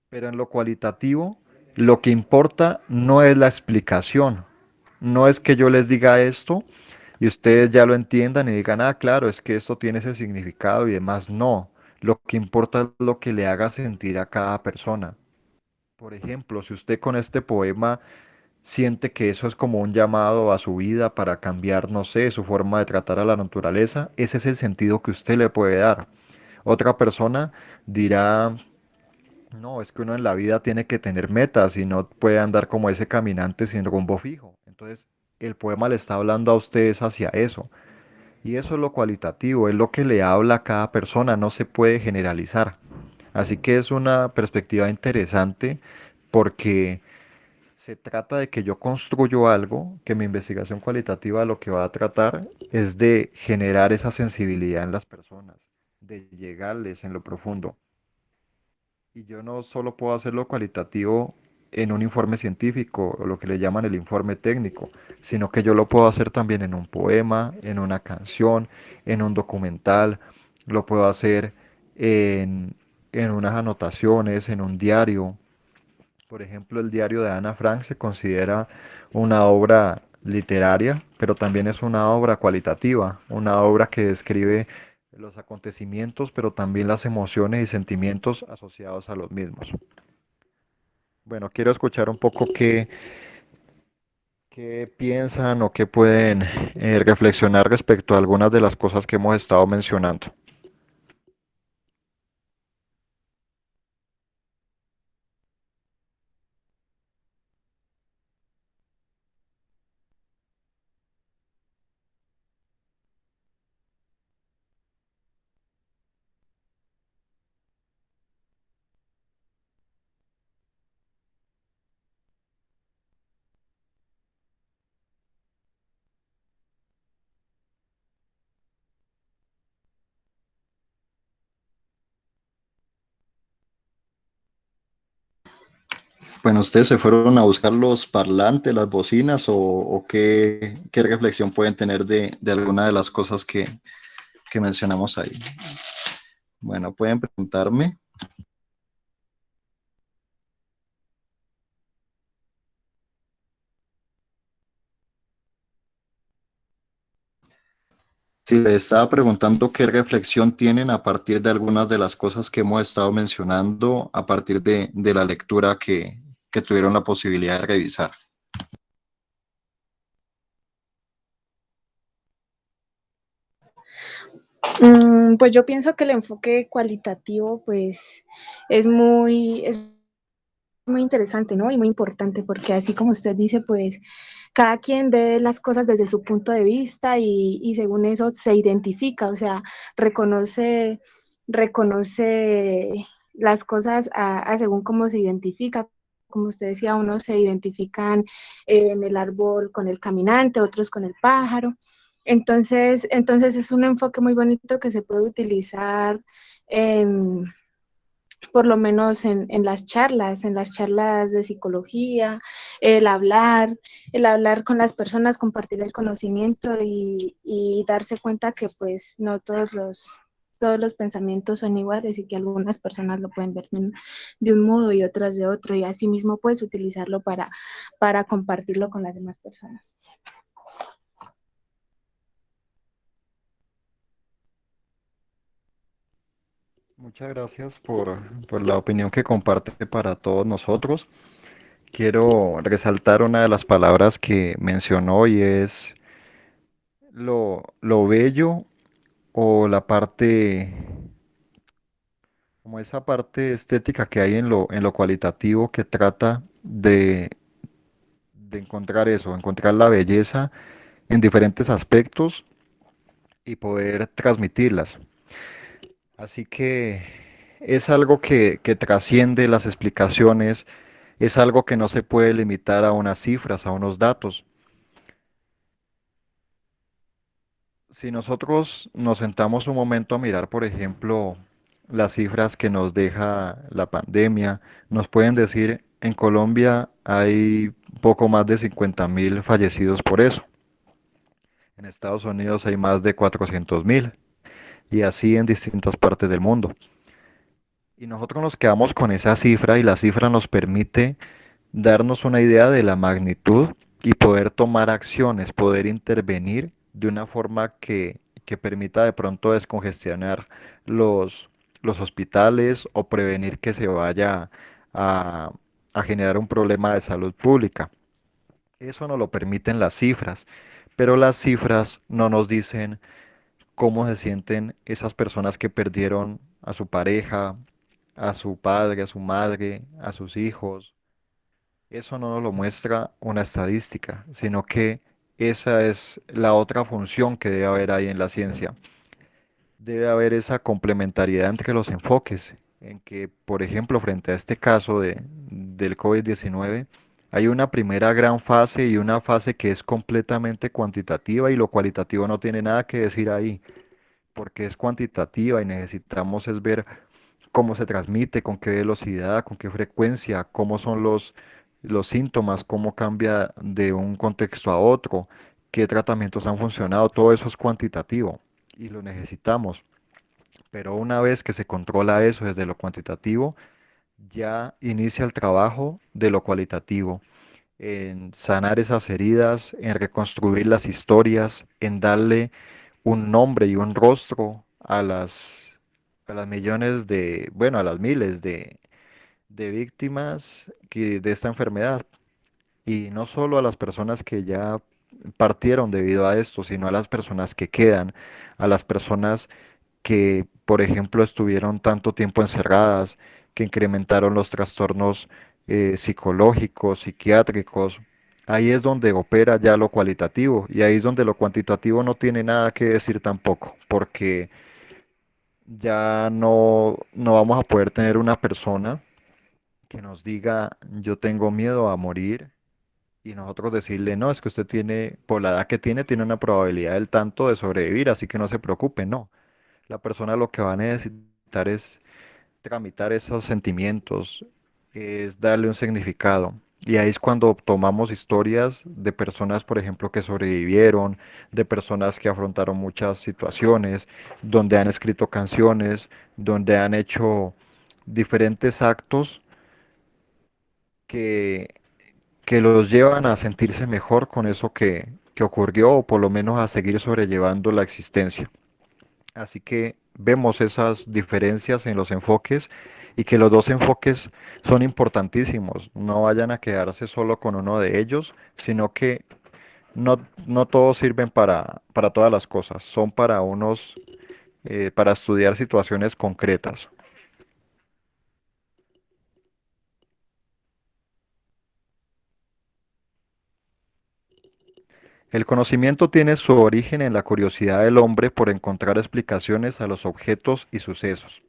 pero en lo cualitativo, lo que importa no es la explicación, no es que yo les diga esto y ustedes ya lo entiendan y digan, ah, claro, es que esto tiene ese significado y demás. No, lo que importa es lo que le haga sentir a cada persona. Por ejemplo, si usted con este poema siente que eso es como un llamado a su vida para cambiar, no sé, su forma de tratar a la naturaleza, ese es el sentido que usted le puede dar. Otra persona dirá, no, es que uno en la vida tiene que tener metas y no puede andar como ese caminante sin rumbo fijo. Entonces, el poema le está hablando a ustedes hacia eso. Y eso es lo cualitativo, es lo que le habla a cada persona, no se puede generalizar. Así que es una perspectiva interesante porque se trata de que yo construyo algo, que mi investigación cualitativa lo que va a tratar es de generar esa sensibilidad en las personas, de llegarles en lo profundo. Y yo no solo puedo hacerlo cualitativo en un informe científico, o lo que le llaman el informe técnico, sino que yo lo puedo hacer también en un poema, en una canción, en un documental, lo puedo hacer en, en unas anotaciones, en un diario. Por ejemplo, el diario de Ana Frank se considera una obra literaria, pero también es una obra cualitativa, una obra que describe los acontecimientos, pero también las emociones y sentimientos asociados a los mismos. Bueno, quiero escuchar un poco qué piensan o qué pueden reflexionar respecto a algunas de las cosas que hemos estado mencionando. Bueno, ¿ustedes se fueron a buscar los parlantes, las bocinas o qué reflexión pueden tener de alguna de las cosas que mencionamos ahí? Bueno, pueden preguntarme. Sí, le estaba preguntando qué reflexión tienen a partir de algunas de las cosas que hemos estado mencionando, a partir de la lectura que tuvieron la posibilidad de revisar. Pues yo pienso que el enfoque cualitativo pues es muy interesante, ¿no? Y muy importante porque así como usted dice, pues cada quien ve las cosas desde su punto de vista y según eso se identifica, o sea, reconoce las cosas a según cómo se identifica. Como usted decía, unos se identifican en el árbol con el caminante, otros con el pájaro. Entonces es un enfoque muy bonito que se puede utilizar en, por lo menos en en las charlas de psicología, el hablar con las personas, compartir el conocimiento y darse cuenta que pues no todos los pensamientos son iguales y que algunas personas lo pueden ver de un modo y otras de otro, y así mismo puedes utilizarlo para compartirlo con las demás personas. Muchas gracias por la opinión que comparte para todos nosotros. Quiero resaltar una de las palabras que mencionó y es lo bello o la parte, como esa parte estética que hay en lo cualitativo que trata de encontrar eso, encontrar la belleza en diferentes aspectos y poder transmitirlas. Así que es algo que trasciende las explicaciones, es algo que no se puede limitar a unas cifras, a unos datos. Si nosotros nos sentamos un momento a mirar, por ejemplo, las cifras que nos deja la pandemia, nos pueden decir, en Colombia hay poco más de 50.000 fallecidos por eso. En Estados Unidos hay más de 400.000 y así en distintas partes del mundo. Y nosotros nos quedamos con esa cifra y la cifra nos permite darnos una idea de la magnitud y poder tomar acciones, poder intervenir de una forma que permita de pronto descongestionar los hospitales o prevenir que se vaya a, a generar un problema de salud pública. Eso no lo permiten las cifras, pero las cifras no nos dicen cómo se sienten esas personas que perdieron a su pareja, a su padre, a su madre, a sus hijos. Eso no nos lo muestra una estadística, sino que esa es la otra función que debe haber ahí en la ciencia. Debe haber esa complementariedad entre los enfoques, en que, por ejemplo, frente a este caso del COVID-19, hay una primera gran fase y una fase que es completamente cuantitativa y lo cualitativo no tiene nada que decir ahí, porque es cuantitativa y necesitamos es ver cómo se transmite, con qué velocidad, con qué frecuencia, cómo son los síntomas, cómo cambia de un contexto a otro, qué tratamientos han funcionado, todo eso es cuantitativo y lo necesitamos. Pero una vez que se controla eso desde lo cuantitativo, ya inicia el trabajo de lo cualitativo, en sanar esas heridas, en reconstruir las historias, en darle un nombre y un rostro a las millones de, bueno, a las miles de víctimas de esta enfermedad. Y no solo a las personas que ya partieron debido a esto, sino a las personas que quedan, a las personas que, por ejemplo, estuvieron tanto tiempo encerradas, que incrementaron los trastornos psicológicos, psiquiátricos. Ahí es donde opera ya lo cualitativo y ahí es donde lo cuantitativo no tiene nada que decir tampoco, porque ya no vamos a poder tener una persona que nos diga yo tengo miedo a morir y nosotros decirle no, es que usted tiene, por la edad que tiene una probabilidad del tanto de sobrevivir, así que no se preocupe, no. La persona lo que va a necesitar es tramitar esos sentimientos, es darle un significado. Y ahí es cuando tomamos historias de personas, por ejemplo, que sobrevivieron, de personas que afrontaron muchas situaciones, donde han escrito canciones, donde han hecho diferentes actos que, que los llevan a sentirse mejor con eso que ocurrió o por lo menos a seguir sobrellevando la existencia. Así que vemos esas diferencias en los enfoques y que los dos enfoques son importantísimos. No vayan a quedarse solo con uno de ellos, sino que no todos sirven para todas las cosas. Son para unos, para estudiar situaciones concretas. El conocimiento tiene su origen en la curiosidad del hombre por encontrar explicaciones a los objetos y sucesos.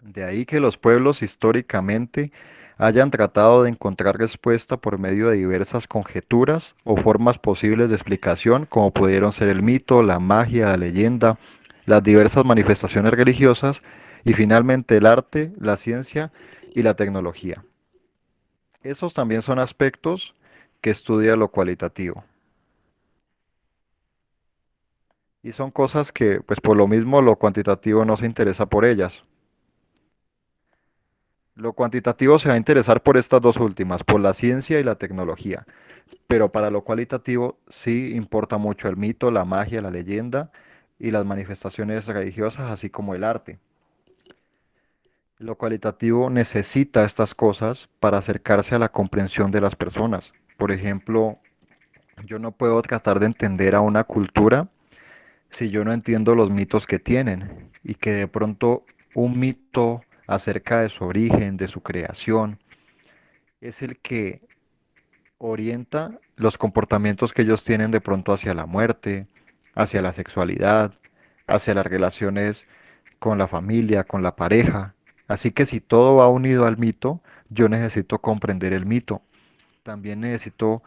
De ahí que los pueblos históricamente hayan tratado de encontrar respuesta por medio de diversas conjeturas o formas posibles de explicación, como pudieron ser el mito, la magia, la leyenda, las diversas manifestaciones religiosas y finalmente el arte, la ciencia y la tecnología. Esos también son aspectos que estudia lo cualitativo. Y son cosas que, pues por lo mismo, lo cuantitativo no se interesa por ellas. Lo cuantitativo se va a interesar por estas dos últimas, por la ciencia y la tecnología. Pero para lo cualitativo sí importa mucho el mito, la magia, la leyenda y las manifestaciones religiosas, así como el arte. Lo cualitativo necesita estas cosas para acercarse a la comprensión de las personas. Por ejemplo, yo no puedo tratar de entender a una cultura si yo no entiendo los mitos que tienen y que de pronto un mito acerca de su origen, de su creación, es el que orienta los comportamientos que ellos tienen de pronto hacia la muerte, hacia la sexualidad, hacia las relaciones con la familia, con la pareja. Así que si todo va unido al mito, yo necesito comprender el mito. También necesito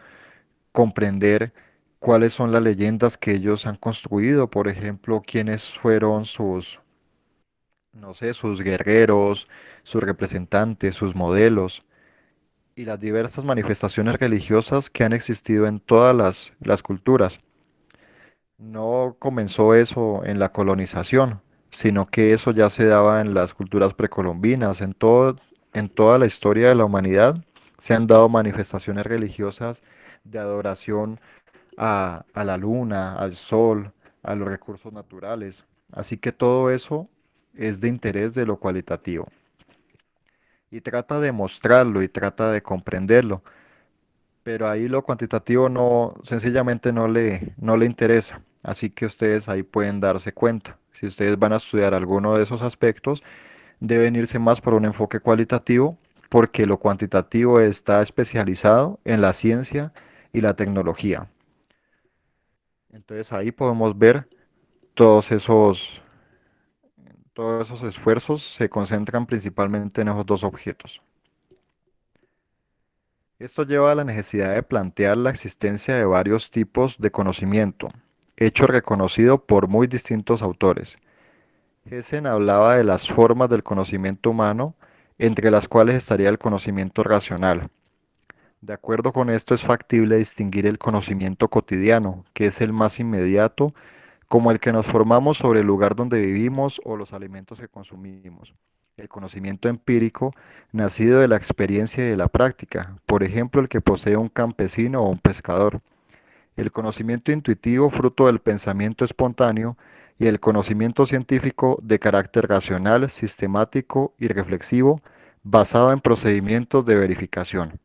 comprender cuáles son las leyendas que ellos han construido, por ejemplo, quiénes fueron sus, no sé, sus guerreros, sus representantes, sus modelos y las diversas manifestaciones religiosas que han existido en todas las culturas. No comenzó eso en la colonización, sino que eso ya se daba en las culturas precolombinas, en toda la historia de la humanidad se han dado manifestaciones religiosas de adoración a la luna, al sol, a los recursos naturales. Así que todo eso es de interés de lo cualitativo. Y trata de mostrarlo y trata de comprenderlo, pero ahí lo cuantitativo no, sencillamente no le interesa. Así que ustedes ahí pueden darse cuenta. Si ustedes van a estudiar alguno de esos aspectos, deben irse más por un enfoque cualitativo, porque lo cuantitativo está especializado en la ciencia y la tecnología. Entonces ahí podemos ver todos esos, todos esos esfuerzos se concentran principalmente en esos dos objetos. Esto lleva a la necesidad de plantear la existencia de varios tipos de conocimiento, hecho reconocido por muy distintos autores. Hessen hablaba de las formas del conocimiento humano, entre las cuales estaría el conocimiento racional. De acuerdo con esto es factible distinguir el conocimiento cotidiano, que es el más inmediato, como el que nos formamos sobre el lugar donde vivimos o los alimentos que consumimos. El conocimiento empírico, nacido de la experiencia y de la práctica, por ejemplo, el que posee un campesino o un pescador. El conocimiento intuitivo, fruto del pensamiento espontáneo, y el conocimiento científico de carácter racional, sistemático y reflexivo, basado en procedimientos de verificación.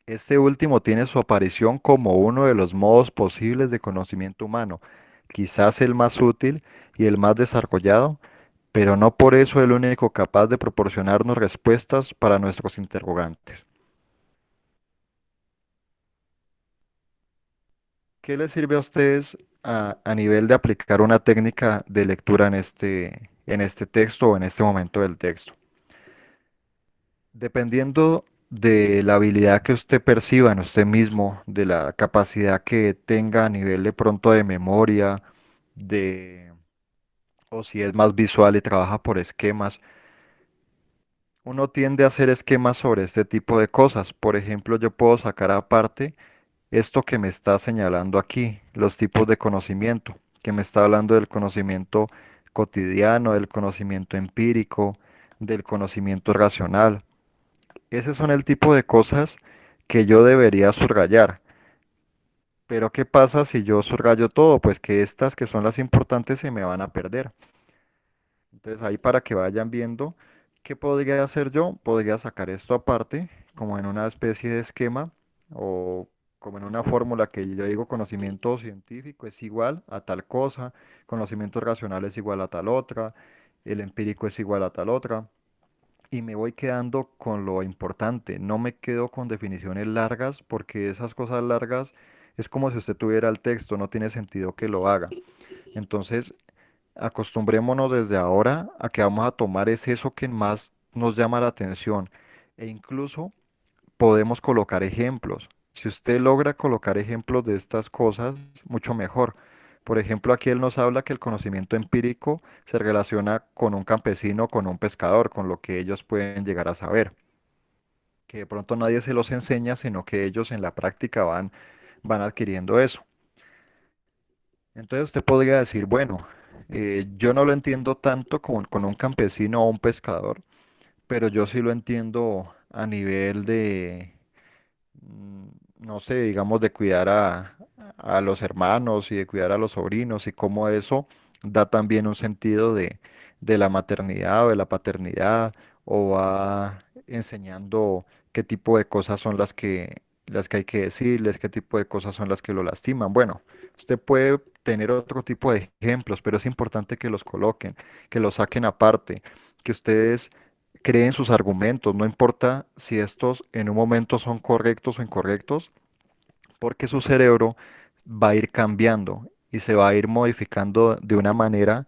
Este último tiene su aparición como uno de los modos posibles de conocimiento humano, quizás el más útil y el más desarrollado, pero no por eso el único capaz de proporcionarnos respuestas para nuestros interrogantes. ¿Qué les sirve a ustedes a nivel de aplicar una técnica de lectura en este texto o en este momento del texto? Dependiendo de la habilidad que usted perciba en usted mismo, de la capacidad que tenga a nivel de pronto de memoria, de, o si es más visual y trabaja por esquemas, uno tiende a hacer esquemas sobre este tipo de cosas. Por ejemplo, yo puedo sacar aparte esto que me está señalando aquí, los tipos de conocimiento, que me está hablando del conocimiento cotidiano, del conocimiento empírico, del conocimiento racional. Ese son el tipo de cosas que yo debería subrayar. Pero ¿qué pasa si yo subrayo todo? Pues que estas que son las importantes se me van a perder. Entonces ahí para que vayan viendo qué podría hacer yo, podría sacar esto aparte, como en una especie de esquema o como en una fórmula que yo digo conocimiento científico es igual a tal cosa, conocimiento racional es igual a tal otra, el empírico es igual a tal otra. Y me voy quedando con lo importante, no me quedo con definiciones largas porque esas cosas largas es como si usted tuviera el texto, no tiene sentido que lo haga. Entonces, acostumbrémonos desde ahora a que vamos a tomar es eso que más nos llama la atención e incluso podemos colocar ejemplos. Si usted logra colocar ejemplos de estas cosas, mucho mejor, Por ejemplo, aquí él nos habla que el conocimiento empírico se relaciona con un campesino, con un pescador, con lo que ellos pueden llegar a saber, que de pronto nadie se los enseña, sino que ellos en la práctica van adquiriendo eso. Entonces usted podría decir, bueno, yo no lo entiendo tanto como con un campesino o un pescador, pero yo sí lo entiendo a nivel de, no sé, digamos, de cuidar a los hermanos y de cuidar a los sobrinos y cómo eso da también un sentido de la maternidad o de la paternidad o va enseñando qué tipo de cosas son las que hay que decirles, qué tipo de cosas son las que lo lastiman. Bueno, usted puede tener otro tipo de ejemplos, pero es importante que los coloquen, que los saquen aparte, que ustedes creen sus argumentos, no importa si estos en un momento son correctos o incorrectos, porque su cerebro va a ir cambiando y se va a ir modificando de una manera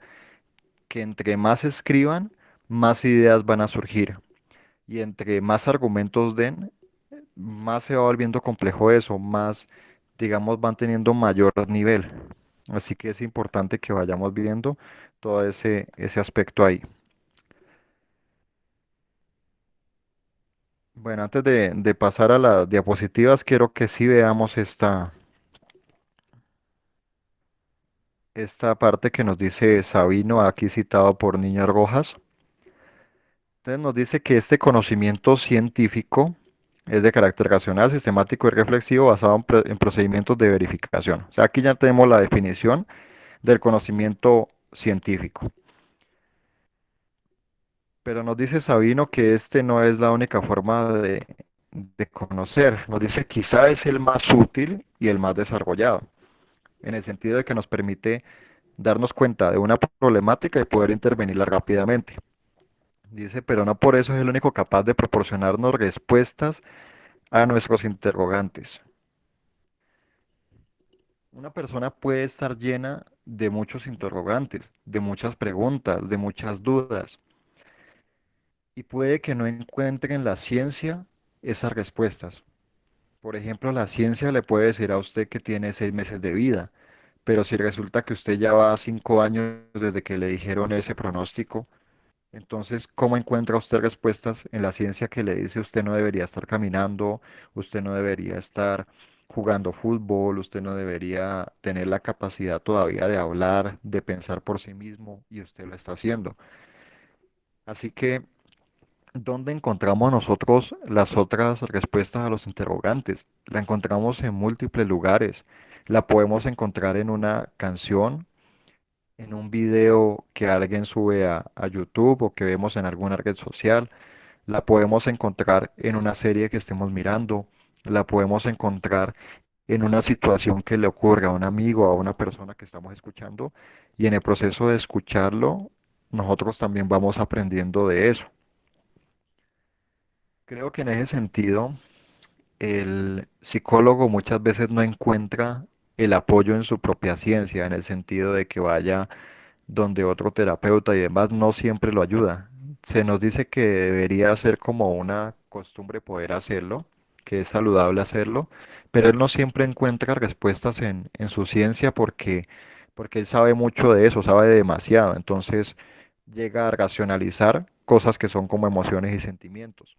que entre más escriban, más ideas van a surgir. Y entre más argumentos den, más se va volviendo complejo eso, más, digamos, van teniendo mayor nivel. Así que es importante que vayamos viendo todo ese aspecto ahí. Bueno, antes de pasar a las diapositivas, quiero que sí veamos esta parte que nos dice Sabino, aquí citado por Niño Rojas. Entonces nos dice que este conocimiento científico es de carácter racional, sistemático y reflexivo basado en procedimientos de verificación. O sea, aquí ya tenemos la definición del conocimiento científico. Pero nos dice Sabino que este no es la única forma de conocer. Nos dice quizá es el más útil y el más desarrollado, en el sentido de que nos permite darnos cuenta de una problemática y poder intervenirla rápidamente. Dice, pero no por eso es el único capaz de proporcionarnos respuestas a nuestros interrogantes. Una persona puede estar llena de muchos interrogantes, de muchas preguntas, de muchas dudas, y puede que no encuentre en la ciencia esas respuestas. Por ejemplo, la ciencia le puede decir a usted que tiene 6 meses de vida, pero si resulta que usted ya va 5 años desde que le dijeron ese pronóstico, entonces, ¿cómo encuentra usted respuestas en la ciencia que le dice usted no debería estar caminando, usted no debería estar jugando fútbol, usted no debería tener la capacidad todavía de hablar, de pensar por sí mismo y usted lo está haciendo? Así que, ¿dónde encontramos nosotros las otras respuestas a los interrogantes? La encontramos en múltiples lugares. La podemos encontrar en una canción, en un video que alguien sube a YouTube o que vemos en alguna red social. La podemos encontrar en una serie que estemos mirando, la podemos encontrar en una situación que le ocurre a un amigo, a una persona que estamos escuchando, y en el proceso de escucharlo, nosotros también vamos aprendiendo de eso. Creo que en ese sentido, el psicólogo muchas veces no encuentra el apoyo en su propia ciencia, en el sentido de que vaya donde otro terapeuta y demás no siempre lo ayuda. Se nos dice que debería ser como una costumbre poder hacerlo, que es saludable hacerlo, pero él no siempre encuentra respuestas en su ciencia porque él sabe mucho de eso, sabe demasiado, entonces llega a racionalizar cosas que son como emociones y sentimientos.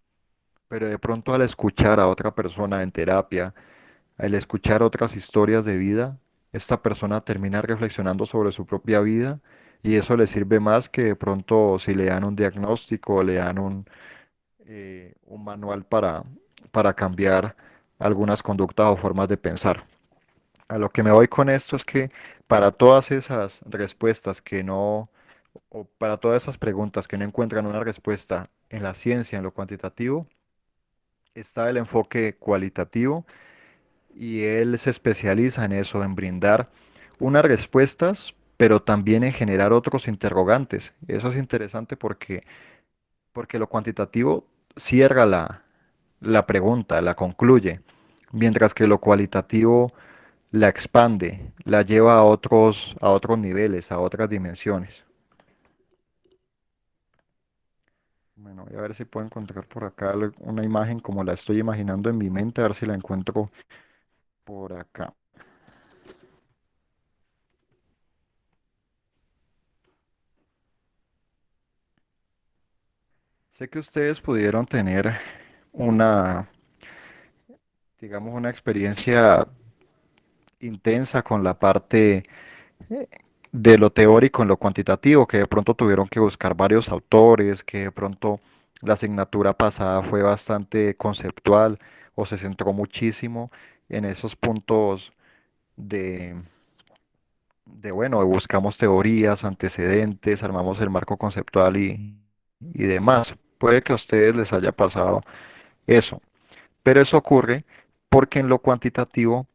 Pero de pronto al escuchar a otra persona en terapia, al escuchar otras historias de vida, esta persona termina reflexionando sobre su propia vida y eso le sirve más que de pronto si le dan un diagnóstico o le dan un manual para cambiar algunas conductas o formas de pensar. A lo que me voy con esto es que para todas esas respuestas que no, o para todas esas preguntas que no encuentran una respuesta en la ciencia, en lo cuantitativo, está el enfoque cualitativo y él se especializa en eso, en brindar unas respuestas, pero también en generar otros interrogantes. Eso es interesante porque lo cuantitativo cierra la pregunta, la concluye, mientras que lo cualitativo la expande, la lleva a otros niveles, a otras dimensiones. Bueno, voy a ver si puedo encontrar por acá una imagen como la estoy imaginando en mi mente, a ver si la encuentro por acá. Sé que ustedes pudieron tener una, digamos, una experiencia intensa con la parte de lo teórico en lo cuantitativo, que de pronto tuvieron que buscar varios autores, que de pronto la asignatura pasada fue bastante conceptual o se centró muchísimo en esos puntos de, bueno, buscamos teorías, antecedentes, armamos el marco conceptual y demás. Puede que a ustedes les haya pasado eso, pero eso ocurre porque en lo cuantitativo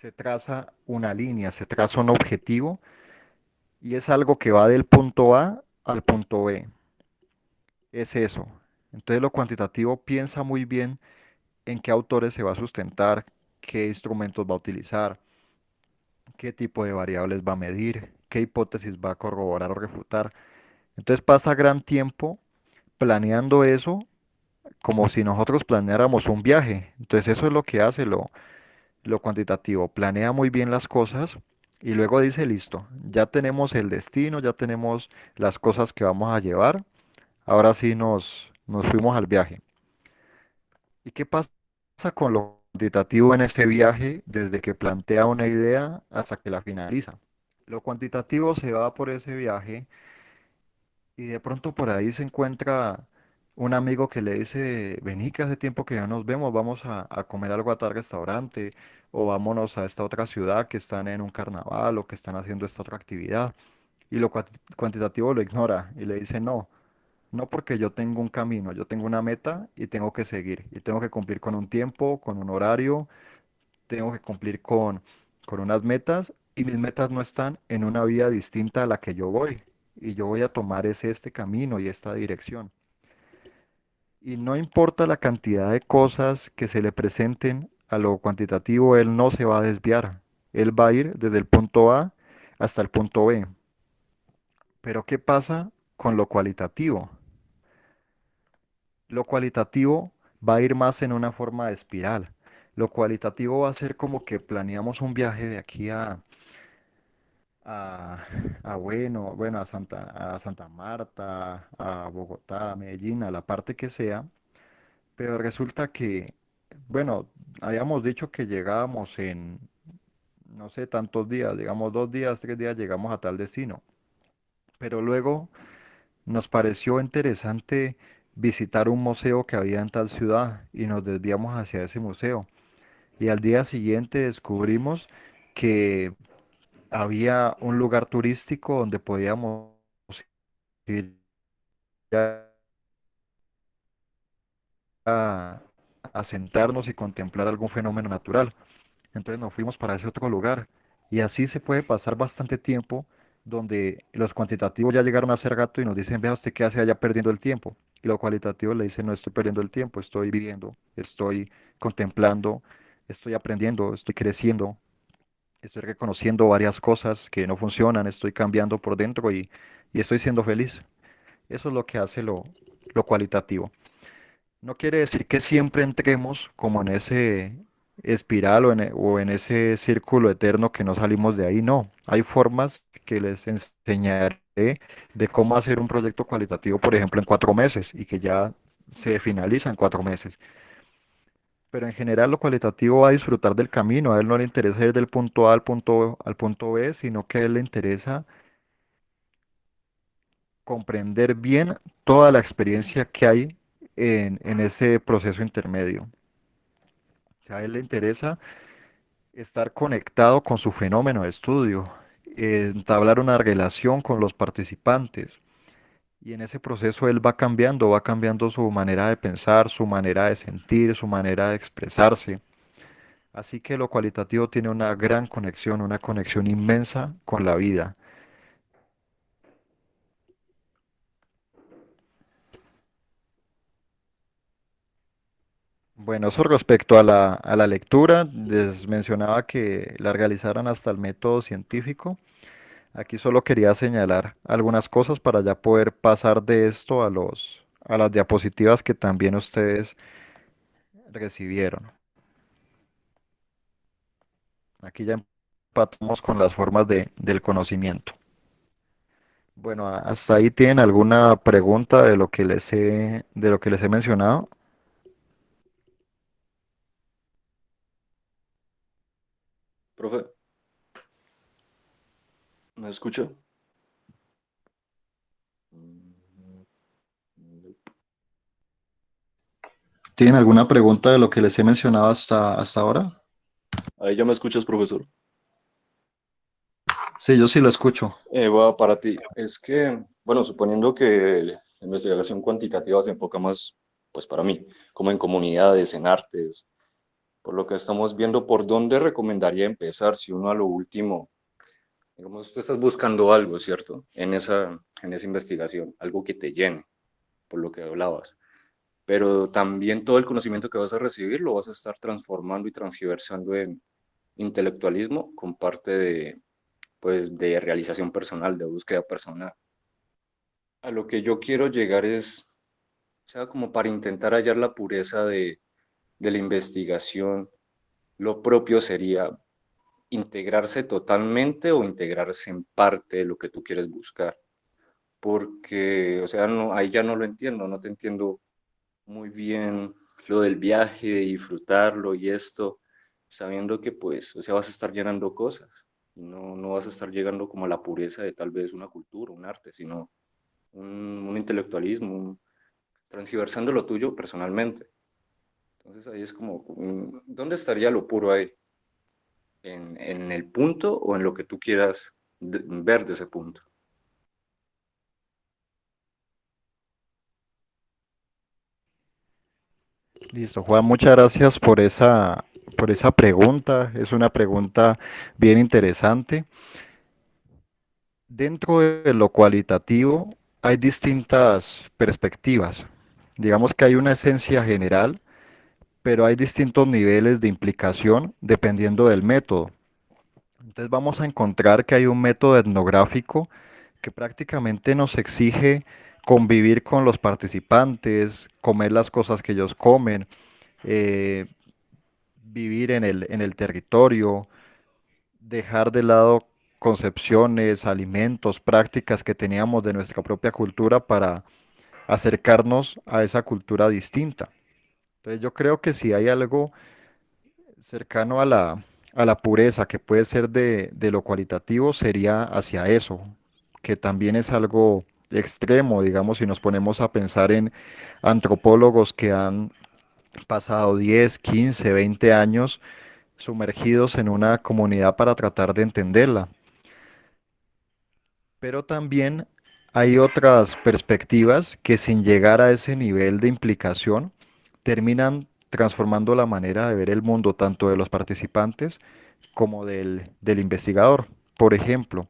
se traza una línea, se traza un objetivo y es algo que va del punto A al punto B. Es eso. Entonces lo cuantitativo piensa muy bien en qué autores se va a sustentar, qué instrumentos va a utilizar, qué tipo de variables va a medir, qué hipótesis va a corroborar o refutar. Entonces pasa gran tiempo planeando eso como si nosotros planeáramos un viaje. Entonces eso es lo que hace lo cuantitativo. Planea muy bien las cosas y luego dice, listo, ya tenemos el destino, ya tenemos las cosas que vamos a llevar. Ahora sí nos fuimos al viaje. ¿Y qué pasa con lo cuantitativo en este viaje desde que plantea una idea hasta que la finaliza? Lo cuantitativo se va por ese viaje y de pronto por ahí se encuentra un amigo que le dice, vení que hace tiempo que ya nos vemos, vamos a comer algo a tal restaurante o vámonos a esta otra ciudad que están en un carnaval o que están haciendo esta otra actividad. Y lo cuantitativo lo ignora y le dice, no, no porque yo tengo un camino, yo tengo una meta y tengo que seguir y tengo que cumplir con un tiempo, con un horario, tengo que cumplir con unas metas y mis metas no están en una vía distinta a la que yo voy. Y yo voy a tomar este camino y esta dirección. Y no importa la cantidad de cosas que se le presenten a lo cuantitativo, él no se va a desviar. Él va a ir desde el punto A hasta el punto B. Pero ¿qué pasa con lo cualitativo? Lo cualitativo va a ir más en una forma de espiral. Lo cualitativo va a ser como que planeamos un viaje de aquí a, bueno, a Santa Marta, a Bogotá, a Medellín, a la parte que sea, pero resulta que, bueno, habíamos dicho que llegábamos en, no sé, tantos días, digamos 2 días, 3 días, llegamos a tal destino, pero luego nos pareció interesante visitar un museo que había en tal ciudad y nos desviamos hacia ese museo. Y al día siguiente descubrimos que había un lugar turístico donde podíamos ir a, a sentarnos y contemplar algún fenómeno natural. Entonces nos fuimos para ese otro lugar. Y así se puede pasar bastante tiempo donde los cuantitativos ya llegaron a hacer gato y nos dicen, vea usted qué hace allá perdiendo el tiempo. Y lo cualitativo le dice, no estoy perdiendo el tiempo, estoy viviendo, estoy contemplando, estoy aprendiendo, estoy creciendo, estoy reconociendo varias cosas que no funcionan, estoy cambiando por dentro y estoy siendo feliz. Eso es lo que hace lo cualitativo. No quiere decir que siempre entremos como en ese espiral o en ese círculo eterno que no salimos de ahí. No, hay formas que les enseñaré de cómo hacer un proyecto cualitativo, por ejemplo, en 4 meses y que ya se finaliza en 4 meses. Pero en general lo cualitativo va a disfrutar del camino. A él no le interesa ir del punto A al punto B, sino que a él le interesa comprender bien toda la experiencia que hay en ese proceso intermedio. O sea, a él le interesa estar conectado con su fenómeno de estudio, entablar una relación con los participantes. Y en ese proceso él va cambiando su manera de pensar, su manera de sentir, su manera de expresarse. Así que lo cualitativo tiene una gran conexión, una conexión inmensa con la vida. Bueno, eso respecto a la lectura, les mencionaba que la realizaran hasta el método científico. Aquí solo quería señalar algunas cosas para ya poder pasar de esto a las diapositivas que también ustedes recibieron. Aquí ya empatamos con las formas del conocimiento. Bueno, hasta ahí tienen alguna pregunta de lo que les he mencionado. Profe, ¿me escucha? Mm, ¿Tienen alguna pregunta de lo que les he mencionado hasta ahora? Ahí ya me escuchas, profesor. Sí, yo sí lo escucho. Va para ti. Es que, bueno, suponiendo que la investigación cuantitativa se enfoca más, pues para mí, como en comunidades, en artes, por lo que estamos viendo, ¿por dónde recomendaría empezar si uno a lo último, digamos, tú estás buscando algo, ¿cierto? En esa investigación, algo que te llene, por lo que hablabas. Pero también todo el conocimiento que vas a recibir lo vas a estar transformando y transgiversando en intelectualismo con parte de, pues, de realización personal, de búsqueda personal. A lo que yo quiero llegar es, o sea, como para intentar hallar la pureza de la investigación, lo propio sería integrarse totalmente o integrarse en parte de lo que tú quieres buscar. Porque, o sea, no, ahí ya no lo entiendo, no te entiendo muy bien lo del viaje, de disfrutarlo y esto, sabiendo que pues, o sea, vas a estar llenando cosas y no vas a estar llegando como a la pureza de tal vez una cultura, un arte, sino un intelectualismo, transgiversando lo tuyo personalmente. Entonces ahí es como, ¿dónde estaría lo puro ahí? ¿En el punto o en lo que tú quieras ver de ese punto? Listo, Juan, muchas gracias por esa pregunta. Es una pregunta bien interesante. Dentro de lo cualitativo hay distintas perspectivas. Digamos que hay una esencia general, pero hay distintos niveles de implicación dependiendo del método. Entonces vamos a encontrar que hay un método etnográfico que prácticamente nos exige convivir con los participantes, comer las cosas que ellos comen, eh, vivir en el territorio, dejar de lado concepciones, alimentos, prácticas que teníamos de nuestra propia cultura para acercarnos a esa cultura distinta. Entonces yo creo que si hay algo cercano a la pureza que puede ser de lo cualitativo, sería hacia eso, que también es algo extremo, digamos, si nos ponemos a pensar en antropólogos que han pasado 10, 15, 20 años sumergidos en una comunidad para tratar de entenderla. Pero también hay otras perspectivas que sin llegar a ese nivel de implicación terminan transformando la manera de ver el mundo tanto de los participantes como del investigador. Por ejemplo,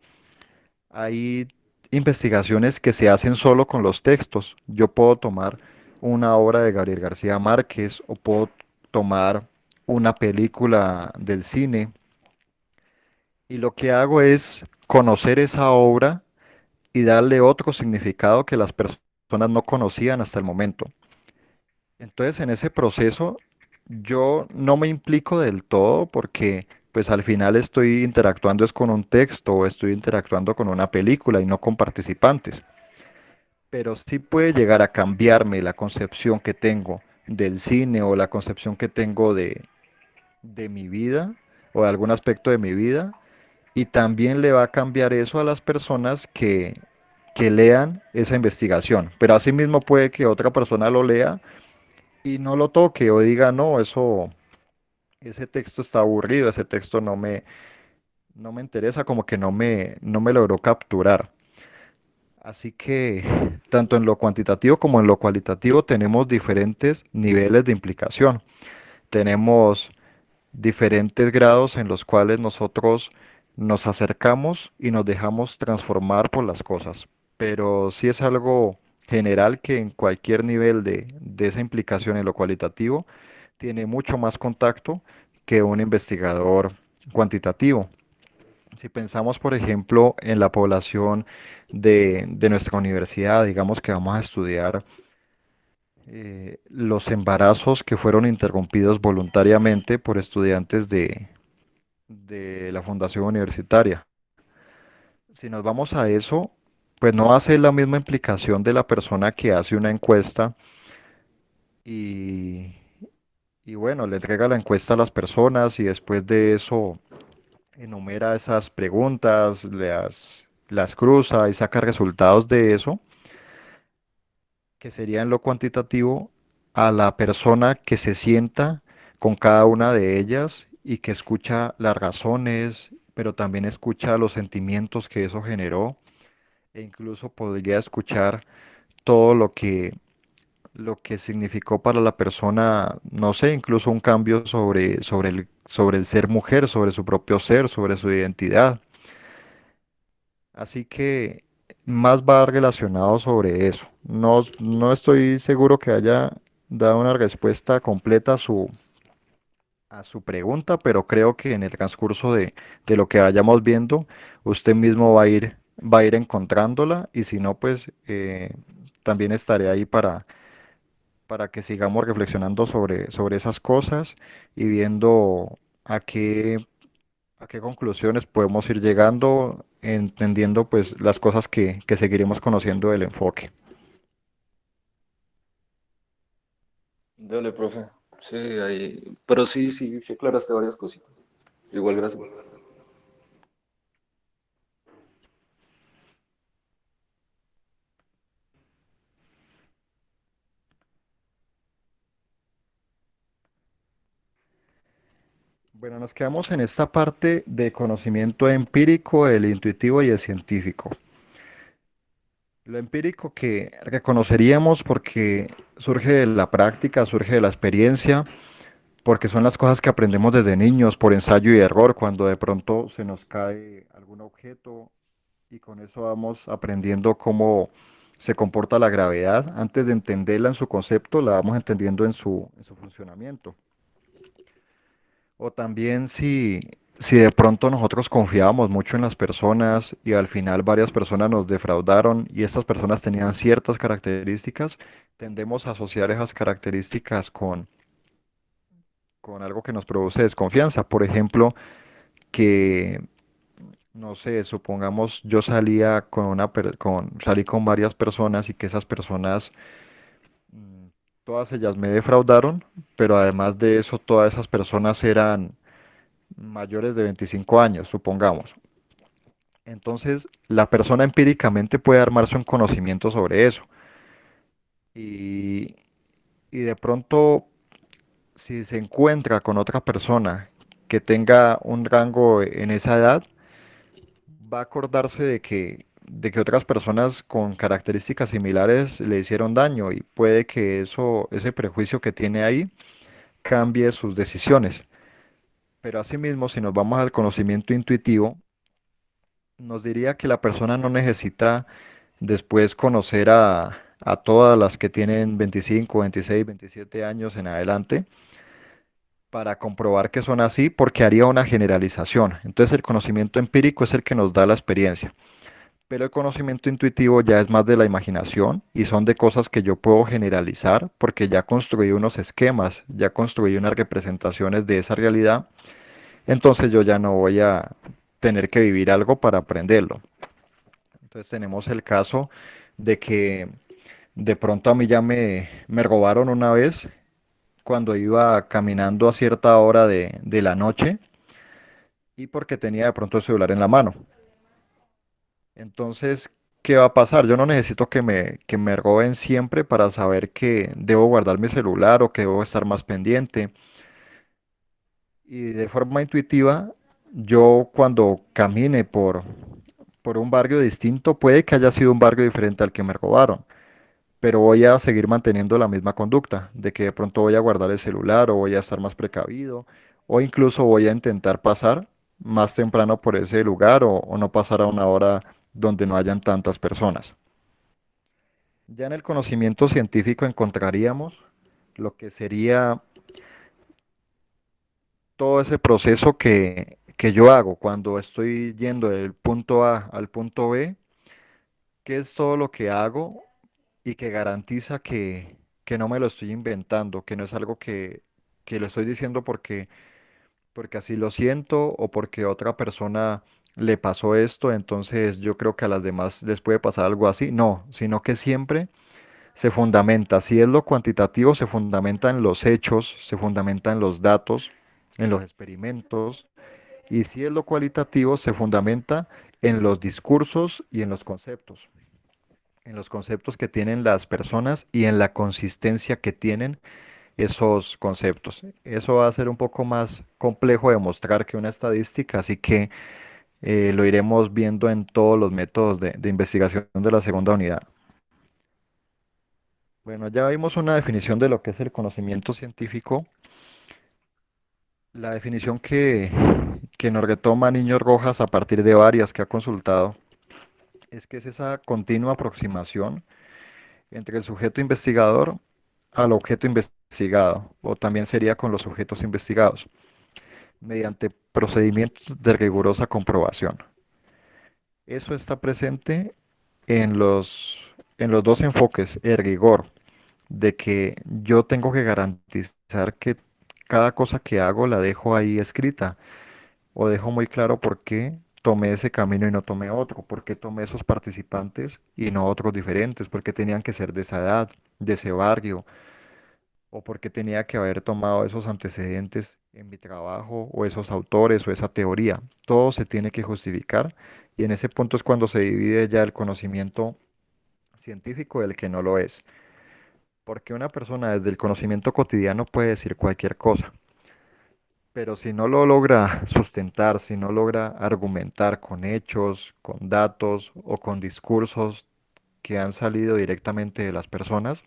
hay investigaciones que se hacen solo con los textos. Yo puedo tomar una obra de Gabriel García Márquez o puedo tomar una película del cine y lo que hago es conocer esa obra y darle otro significado que las personas no conocían hasta el momento. Entonces, en ese proceso, yo no me implico del todo porque, pues al final estoy interactuando es con un texto o estoy interactuando con una película y no con participantes. Pero sí puede llegar a cambiarme la concepción que tengo del cine o la concepción que tengo de mi vida o de algún aspecto de mi vida y también le va a cambiar eso a las personas que lean esa investigación. Pero asimismo puede que otra persona lo lea y no lo toque o diga, no, eso, ese texto está aburrido, ese texto no me interesa, como que no me logró capturar. Así que tanto en lo cuantitativo como en lo cualitativo tenemos diferentes niveles de implicación. Tenemos diferentes grados en los cuales nosotros nos acercamos y nos dejamos transformar por las cosas. Pero sí es algo general que en cualquier nivel de esa implicación en lo cualitativo tiene mucho más contacto que un investigador cuantitativo. Si pensamos, por ejemplo, en la población de nuestra universidad, digamos que vamos a estudiar los embarazos que fueron interrumpidos voluntariamente por estudiantes de la fundación universitaria. Si nos vamos a eso, pues no hace la misma implicación de la persona que hace una encuesta y, y bueno, le entrega la encuesta a las personas y después de eso enumera esas preguntas, las cruza y saca resultados de eso, que sería en lo cuantitativo, a la persona que se sienta con cada una de ellas y que escucha las razones, pero también escucha los sentimientos que eso generó e incluso podría escuchar todo lo que significó para la persona, no sé, incluso un cambio sobre el ser mujer, sobre su propio ser, sobre su identidad. Así que más va relacionado sobre eso. No, no estoy seguro que haya dado una respuesta completa a su pregunta, pero creo que en el transcurso de lo que vayamos viendo, usted mismo va a ir encontrándola y si no, pues también estaré ahí para que sigamos reflexionando sobre esas cosas y viendo a a qué conclusiones podemos ir llegando, entendiendo pues las cosas que seguiremos conociendo del enfoque. Dale, profe. Sí, ahí, pero sí aclaraste varias cositas. Igual, gracias. Bueno, nos quedamos en esta parte de conocimiento empírico, el intuitivo y el científico. Lo empírico que reconoceríamos porque surge de la práctica, surge de la experiencia, porque son las cosas que aprendemos desde niños por ensayo y error, cuando de pronto se nos cae algún objeto y con eso vamos aprendiendo cómo se comporta la gravedad. Antes de entenderla en su concepto, la vamos entendiendo en su funcionamiento. O también si de pronto nosotros confiábamos mucho en las personas y al final varias personas nos defraudaron y estas personas tenían ciertas características, tendemos a asociar esas características con algo que nos produce desconfianza. Por ejemplo, que, no sé, supongamos yo salía salí con varias personas y que esas personas, mm, todas ellas me defraudaron, pero además de eso, todas esas personas eran mayores de 25 años, supongamos. Entonces, la persona empíricamente puede armarse un conocimiento sobre eso. Y, y de pronto, si se encuentra con otra persona que tenga un rango en esa edad, va a acordarse de que otras personas con características similares le hicieron daño y puede que ese prejuicio que tiene ahí cambie sus decisiones. Pero asimismo, si nos vamos al conocimiento intuitivo, nos diría que la persona no necesita después conocer a todas las que tienen 25, 26, 27 años en adelante para comprobar que son así porque haría una generalización. Entonces el conocimiento empírico es el que nos da la experiencia, pero el conocimiento intuitivo ya es más de la imaginación y son de cosas que yo puedo generalizar porque ya construí unos esquemas, ya construí unas representaciones de esa realidad, entonces yo ya no voy a tener que vivir algo para aprenderlo. Entonces tenemos el caso de que de pronto a mí ya me robaron una vez cuando iba caminando a cierta hora de la noche y porque tenía de pronto el celular en la mano. Entonces, ¿qué va a pasar? Yo no necesito que me roben siempre para saber que debo guardar mi celular o que debo estar más pendiente. Y de forma intuitiva, yo cuando camine por un barrio distinto, puede que haya sido un barrio diferente al que me robaron, pero voy a seguir manteniendo la misma conducta, de que de pronto voy a guardar el celular o voy a estar más precavido, o incluso voy a intentar pasar más temprano por ese lugar o no pasar a una hora donde no hayan tantas personas. Ya en el conocimiento científico encontraríamos lo que sería todo ese proceso que yo hago cuando estoy yendo del punto A al punto B, qué es todo lo que hago y que garantiza que no me lo estoy inventando, que no es algo que lo estoy diciendo porque así lo siento o porque otra persona le pasó esto, entonces yo creo que a las demás les puede pasar algo así. No, sino que siempre se fundamenta, si es lo cuantitativo, se fundamenta en los hechos, se fundamenta en los datos, en los experimentos, y si es lo cualitativo, se fundamenta en los discursos y en los conceptos que tienen las personas y en la consistencia que tienen esos conceptos. Eso va a ser un poco más complejo de mostrar que una estadística, así que lo iremos viendo en todos los métodos de investigación de la segunda unidad. Bueno, ya vimos una definición de lo que es el conocimiento científico. La definición que nos retoma Niño Rojas a partir de varias que ha consultado es que es esa continua aproximación entre el sujeto investigador al objeto investigado, o también sería con los sujetos investigados, mediante procedimientos de rigurosa comprobación. Eso está presente en los dos enfoques, el rigor, de que yo tengo que garantizar que cada cosa que hago la dejo ahí escrita o dejo muy claro por qué tomé ese camino y no tomé otro, por qué tomé esos participantes y no otros diferentes, por qué tenían que ser de esa edad, de ese barrio, o por qué tenía que haber tomado esos antecedentes en mi trabajo o esos autores o esa teoría. Todo se tiene que justificar y en ese punto es cuando se divide ya el conocimiento científico del que no lo es. Porque una persona desde el conocimiento cotidiano puede decir cualquier cosa, pero si no lo logra sustentar, si no logra argumentar con hechos, con datos o con discursos que han salido directamente de las personas,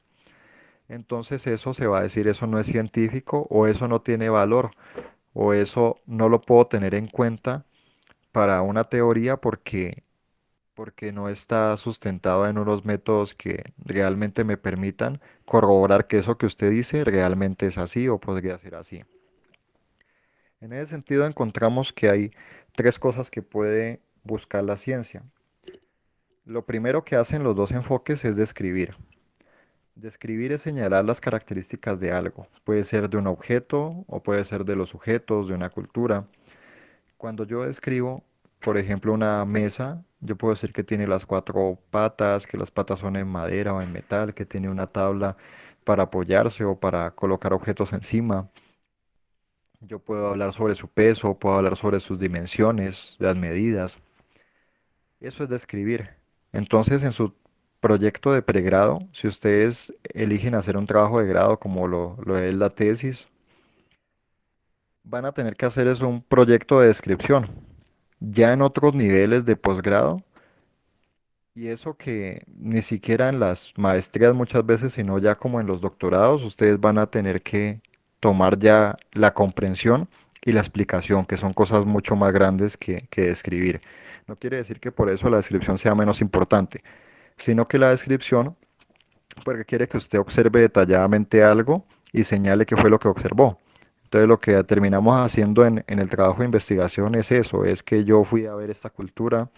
entonces eso se va a decir, eso no es científico o eso no tiene valor o eso no lo puedo tener en cuenta para una teoría porque no está sustentado en unos métodos que realmente me permitan corroborar que eso que usted dice realmente es así o podría ser así. En ese sentido encontramos que hay tres cosas que puede buscar la ciencia. Lo primero que hacen los dos enfoques es describir. Describir es señalar las características de algo. Puede ser de un objeto o puede ser de los sujetos, de una cultura. Cuando yo describo, por ejemplo, una mesa, yo puedo decir que tiene las cuatro patas, que las patas son en madera o en metal, que tiene una tabla para apoyarse o para colocar objetos encima. Yo puedo hablar sobre su peso, puedo hablar sobre sus dimensiones, las medidas. Eso es describir. Entonces, en su proyecto de pregrado, si ustedes eligen hacer un trabajo de grado como lo es la tesis, van a tener que hacer es un proyecto de descripción. Ya en otros niveles de posgrado, y eso que ni siquiera en las maestrías muchas veces, sino ya como en los doctorados, ustedes van a tener que tomar ya la comprensión y la explicación, que son cosas mucho más grandes que describir. No quiere decir que por eso la descripción sea menos importante, sino que la descripción, porque quiere que usted observe detalladamente algo y señale qué fue lo que observó. Entonces lo que terminamos haciendo en el trabajo de investigación es eso, es que yo fui a ver esta cultura,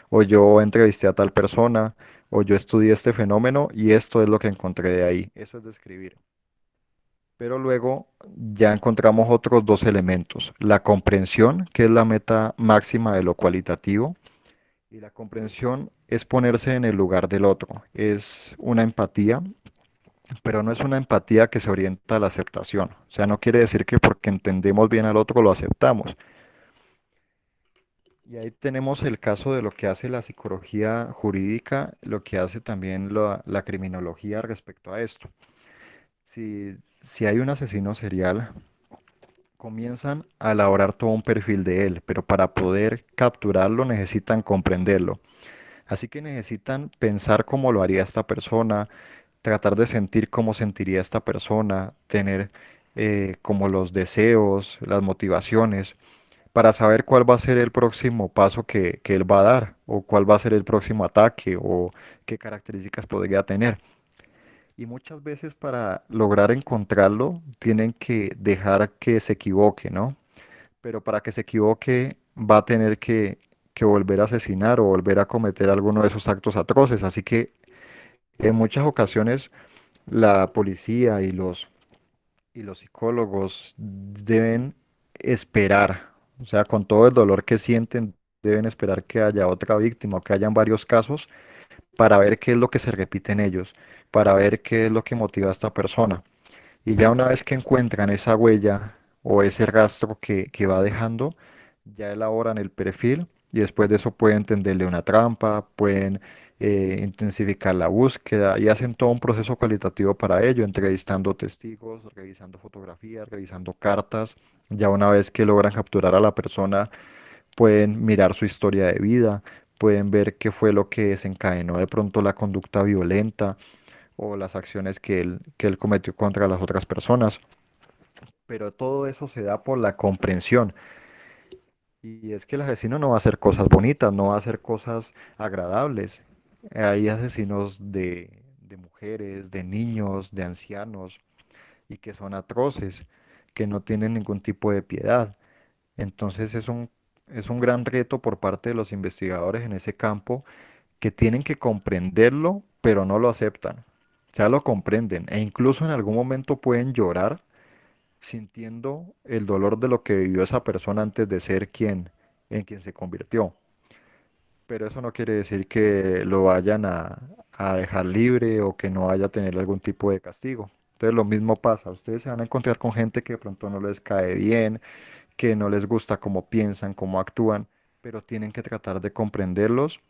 o yo entrevisté a tal persona, o yo estudié este fenómeno y esto es lo que encontré de ahí. Eso es describir. Pero luego ya encontramos otros dos elementos, la comprensión, que es la meta máxima de lo cualitativo, y la comprensión es ponerse en el lugar del otro, es una empatía, pero no es una empatía que se orienta a la aceptación. O sea, no quiere decir que porque entendemos bien al otro lo aceptamos. Y ahí tenemos el caso de lo que hace la psicología jurídica, lo que hace también la criminología respecto a esto. Si hay un asesino serial, comienzan a elaborar todo un perfil de él, pero para poder capturarlo necesitan comprenderlo. Así que necesitan pensar cómo lo haría esta persona, tratar de sentir cómo sentiría esta persona, tener como los deseos, las motivaciones, para saber cuál va a ser el próximo paso que él va a dar, o cuál va a ser el próximo ataque, o qué características podría tener. Y muchas veces para lograr encontrarlo tienen que dejar que se equivoque, ¿no? Pero para que se equivoque va a tener que volver a asesinar o volver a cometer alguno de esos actos atroces. Así que en muchas ocasiones la policía y los psicólogos deben esperar, o sea, con todo el dolor que sienten, deben esperar que haya otra víctima o que hayan varios casos para ver qué es lo que se repite en ellos, para ver qué es lo que motiva a esta persona. Y ya una vez que encuentran esa huella o ese rastro que va dejando, ya elaboran el perfil y después de eso pueden tenderle una trampa, pueden intensificar la búsqueda y hacen todo un proceso cualitativo para ello, entrevistando testigos, revisando fotografías, revisando cartas. Ya una vez que logran capturar a la persona, pueden mirar su historia de vida, pueden ver qué fue lo que desencadenó de pronto la conducta violenta o las acciones que él cometió contra las otras personas. Pero todo eso se da por la comprensión. Y es que el asesino no va a hacer cosas bonitas, no va a hacer cosas agradables. Hay asesinos de mujeres, de niños, de ancianos, y que son atroces, que no tienen ningún tipo de piedad. Entonces es un gran reto por parte de los investigadores en ese campo que tienen que comprenderlo, pero no lo aceptan. O sea, lo comprenden e incluso en algún momento pueden llorar sintiendo el dolor de lo que vivió esa persona antes de ser en quien se convirtió. Pero eso no quiere decir que lo vayan a dejar libre o que no vaya a tener algún tipo de castigo. Entonces lo mismo pasa, ustedes se van a encontrar con gente que de pronto no les cae bien, que no les gusta cómo piensan, cómo actúan, pero tienen que tratar de comprenderlos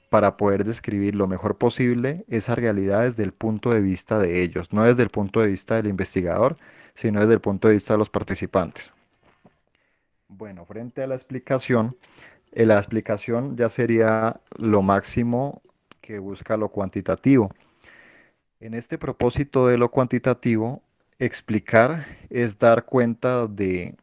para poder describir lo mejor posible esa realidad desde el punto de vista de ellos, no desde el punto de vista del investigador, sino desde el punto de vista de los participantes. Bueno, frente a la explicación ya sería lo máximo que busca lo cuantitativo. En este propósito de lo cuantitativo, explicar es dar cuenta de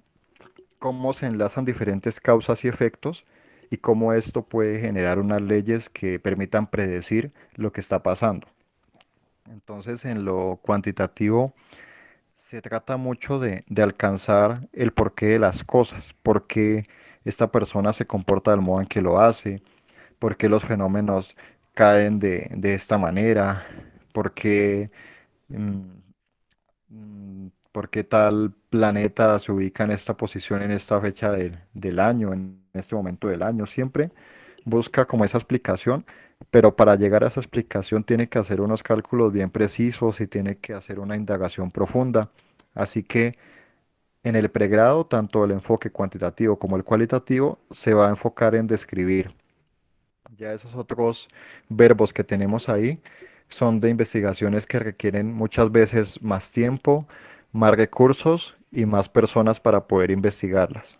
cómo se enlazan diferentes causas y efectos y cómo esto puede generar unas leyes que permitan predecir lo que está pasando. Entonces, en lo cuantitativo se trata mucho de alcanzar el porqué de las cosas, por qué esta persona se comporta del modo en que lo hace, por qué los fenómenos caen de esta manera, por qué mm, por qué tal planeta se ubica en esta posición, en esta fecha del año, en este momento del año. Siempre busca como esa explicación, pero para llegar a esa explicación tiene que hacer unos cálculos bien precisos y tiene que hacer una indagación profunda. Así que en el pregrado, tanto el enfoque cuantitativo como el cualitativo se va a enfocar en describir. Ya esos otros verbos que tenemos ahí son de investigaciones que requieren muchas veces más tiempo, más recursos y más personas para poder investigarlas.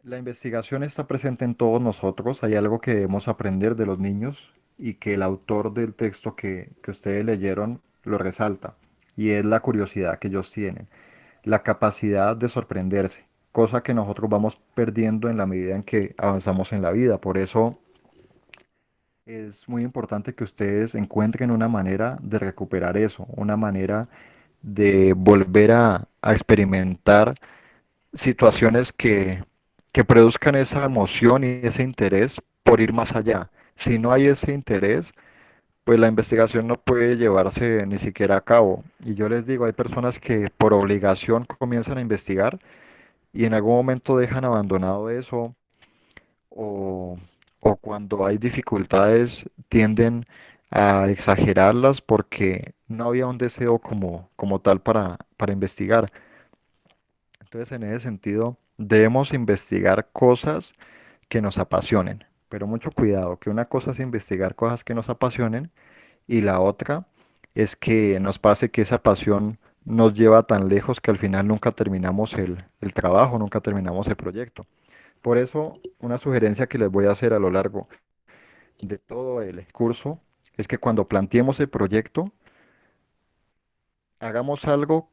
La investigación está presente en todos nosotros. Hay algo que debemos aprender de los niños y que el autor del texto que ustedes leyeron lo resalta. Y es la curiosidad que ellos tienen, la capacidad de sorprenderse, cosa que nosotros vamos perdiendo en la medida en que avanzamos en la vida. Por eso es muy importante que ustedes encuentren una manera de recuperar eso, una manera de volver a experimentar situaciones que produzcan esa emoción y ese interés por ir más allá. Si no hay ese interés, pues la investigación no puede llevarse ni siquiera a cabo. Y yo les digo, hay personas que por obligación comienzan a investigar y en algún momento dejan abandonado eso o, o cuando hay dificultades tienden a exagerarlas porque no había un deseo como tal para investigar. Entonces, en ese sentido, debemos investigar cosas que nos apasionen, pero mucho cuidado, que una cosa es investigar cosas que nos apasionen y la otra es que nos pase que esa pasión nos lleva tan lejos que al final nunca terminamos el trabajo, nunca terminamos el proyecto. Por eso, una sugerencia que les voy a hacer a lo largo de todo el curso es que cuando planteemos el proyecto, hagamos algo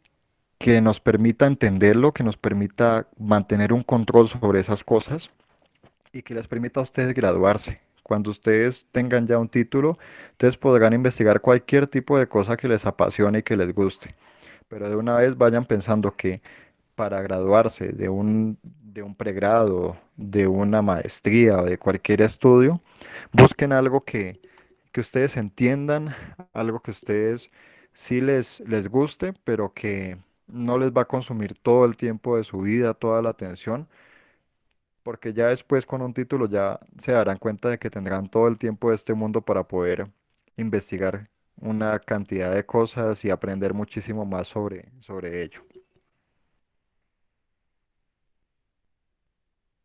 que nos permita entenderlo, que nos permita mantener un control sobre esas cosas y que les permita a ustedes graduarse. Cuando ustedes tengan ya un título, ustedes podrán investigar cualquier tipo de cosa que les apasione y que les guste. Pero de una vez vayan pensando que para graduarse de un pregrado, de una maestría o de cualquier estudio, busquen algo que ustedes entiendan, algo que ustedes sí les guste, pero que no les va a consumir todo el tiempo de su vida, toda la atención, porque ya después con un título ya se darán cuenta de que tendrán todo el tiempo de este mundo para poder investigar una cantidad de cosas y aprender muchísimo más sobre ello.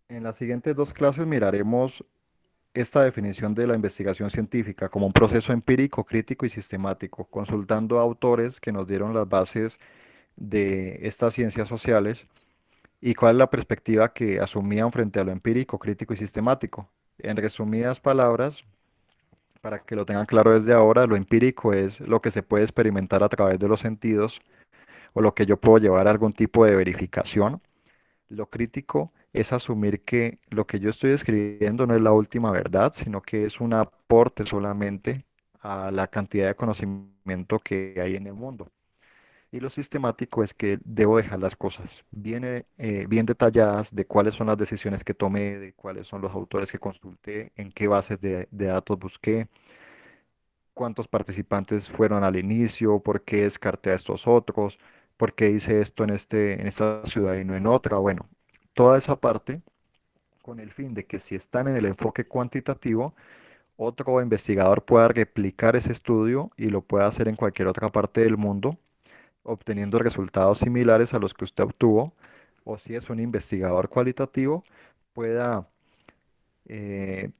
En las siguientes dos clases miraremos esta definición de la investigación científica como un proceso empírico, crítico y sistemático, consultando a autores que nos dieron las bases de estas ciencias sociales y cuál es la perspectiva que asumían frente a lo empírico, crítico y sistemático. En resumidas palabras, para que lo tengan claro desde ahora, lo empírico es lo que se puede experimentar a través de los sentidos o lo que yo puedo llevar a algún tipo de verificación. Lo crítico es asumir que lo que yo estoy escribiendo no es la última verdad, sino que es un aporte solamente a la cantidad de conocimiento que hay en el mundo. Y lo sistemático es que debo dejar las cosas bien detalladas de cuáles son las decisiones que tomé, de cuáles son los autores que consulté, en qué bases de datos busqué, cuántos participantes fueron al inicio, por qué descarté a estos otros, por qué hice esto en esta ciudad y no en otra. Bueno, toda esa parte con el fin de que si están en el enfoque cuantitativo, otro investigador pueda replicar ese estudio y lo pueda hacer en cualquier otra parte del mundo, obteniendo resultados similares a los que usted obtuvo, o si es un investigador cualitativo, pueda eh,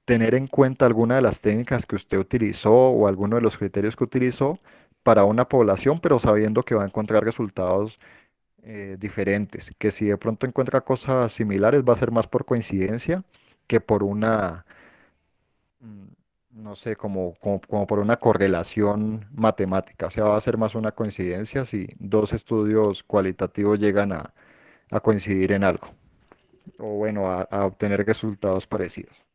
tener en cuenta alguna de las técnicas que usted utilizó o alguno de los criterios que utilizó para una población, pero sabiendo que va a encontrar resultados diferentes, que si de pronto encuentra cosas similares va a ser más por coincidencia que por una, mm, no sé, como por una correlación matemática, o sea, va a ser más una coincidencia si dos estudios cualitativos llegan a coincidir en algo, o bueno, a obtener resultados parecidos.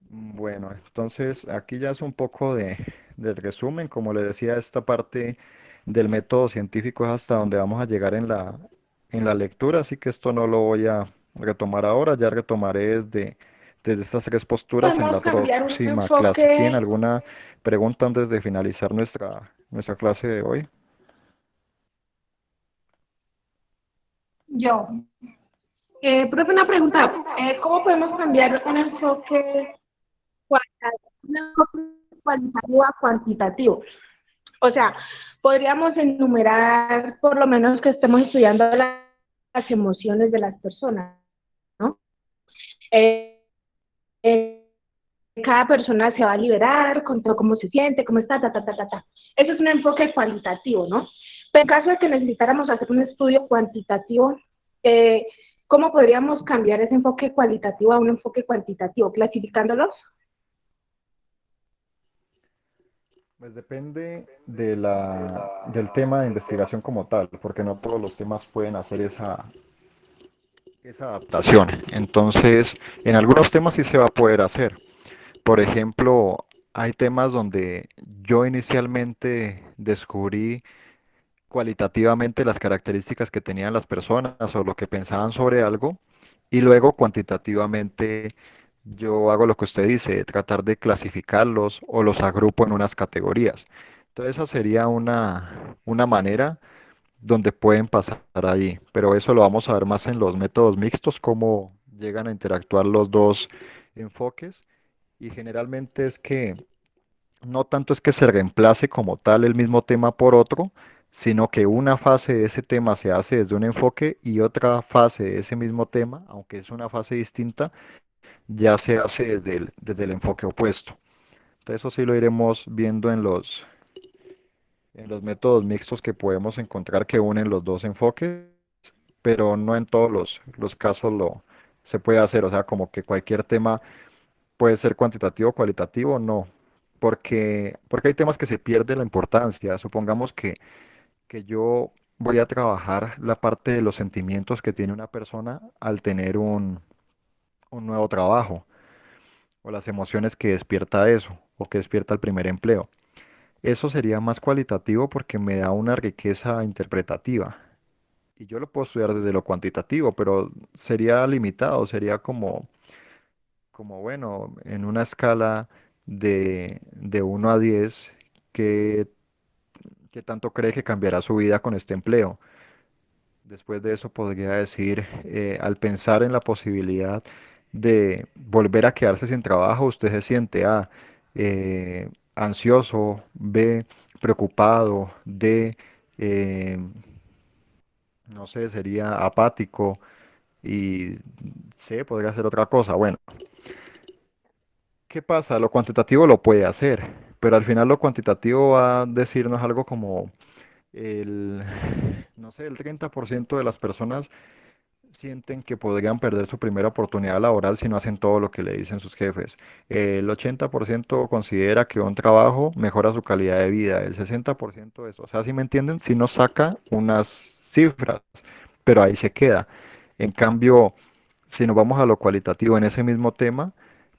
Bueno, entonces aquí ya es un poco del resumen. Como le decía, esta parte del método científico es hasta donde vamos a llegar en la lectura, así que esto no lo voy a retomar ahora, ya retomaré desde estas tres posturas en Podemos la cambiar un próxima clase. ¿Tienen enfoque. alguna pregunta antes de finalizar nuestra clase de hoy? Yo, profe, una pregunta. ¿Cómo podemos cambiar un enfoque cualitativo a cuantitativo? O sea, podríamos enumerar, por lo menos que estemos estudiando las emociones de las personas, ¿no? Eh, eh, cada persona se va a liberar con todo cómo se siente, cómo está, ta, ta, ta, ta, ta. Eso es un enfoque cualitativo, ¿no? Pero en caso de que necesitáramos hacer un estudio cuantitativo, eh, ¿cómo podríamos cambiar ese enfoque cualitativo a un enfoque cuantitativo? ¿Clasificándolos? Pues depende del tema de investigación como tal, porque no todos los temas pueden hacer esa adaptación. Entonces, en algunos temas sí se va a poder hacer. Por ejemplo, hay temas donde yo inicialmente descubrí cualitativamente las características que tenían las personas o lo que pensaban sobre algo, y luego cuantitativamente yo hago lo que usted dice, tratar de clasificarlos o los agrupo en unas categorías. Entonces, esa sería una manera donde pueden pasar ahí, pero eso lo vamos a ver más en los métodos mixtos, cómo llegan a interactuar los dos enfoques, y generalmente es que no tanto es que se reemplace como tal el mismo tema por otro, sino que una fase de ese tema se hace desde un enfoque y otra fase de ese mismo tema, aunque es una fase distinta, ya se hace desde el enfoque opuesto. Entonces eso sí lo iremos viendo en los métodos mixtos que podemos encontrar que unen los dos enfoques, pero no en todos los casos se puede hacer, o sea, como que cualquier tema puede ser cuantitativo o cualitativo, no, porque hay temas que se pierde la importancia. Supongamos que yo voy a trabajar la parte de los sentimientos que tiene una persona al tener un nuevo trabajo, o las emociones que despierta eso, o que despierta el primer empleo. Eso sería más cualitativo porque me da una riqueza interpretativa. Y yo lo puedo estudiar desde lo cuantitativo, pero sería limitado, sería como bueno, en una escala de 1 a 10, ¿qué ¿Qué tanto cree que cambiará su vida con este empleo? Después de eso podría decir, al pensar en la posibilidad de volver a quedarse sin trabajo, usted se siente A, ansioso, B, preocupado, D, eh, no sé, sería apático y C, podría ser otra cosa. Bueno, ¿qué pasa? Lo cuantitativo lo puede hacer, pero al final lo cuantitativo va a decirnos algo como el, no sé, el 30% de las personas sienten que podrían perder su primera oportunidad laboral si no hacen todo lo que le dicen sus jefes. El 80% considera que un trabajo mejora su calidad de vida. El 60% eso. O sea, si me entienden, si nos saca unas cifras, pero ahí se queda. En cambio, si nos vamos a lo cualitativo en ese mismo tema,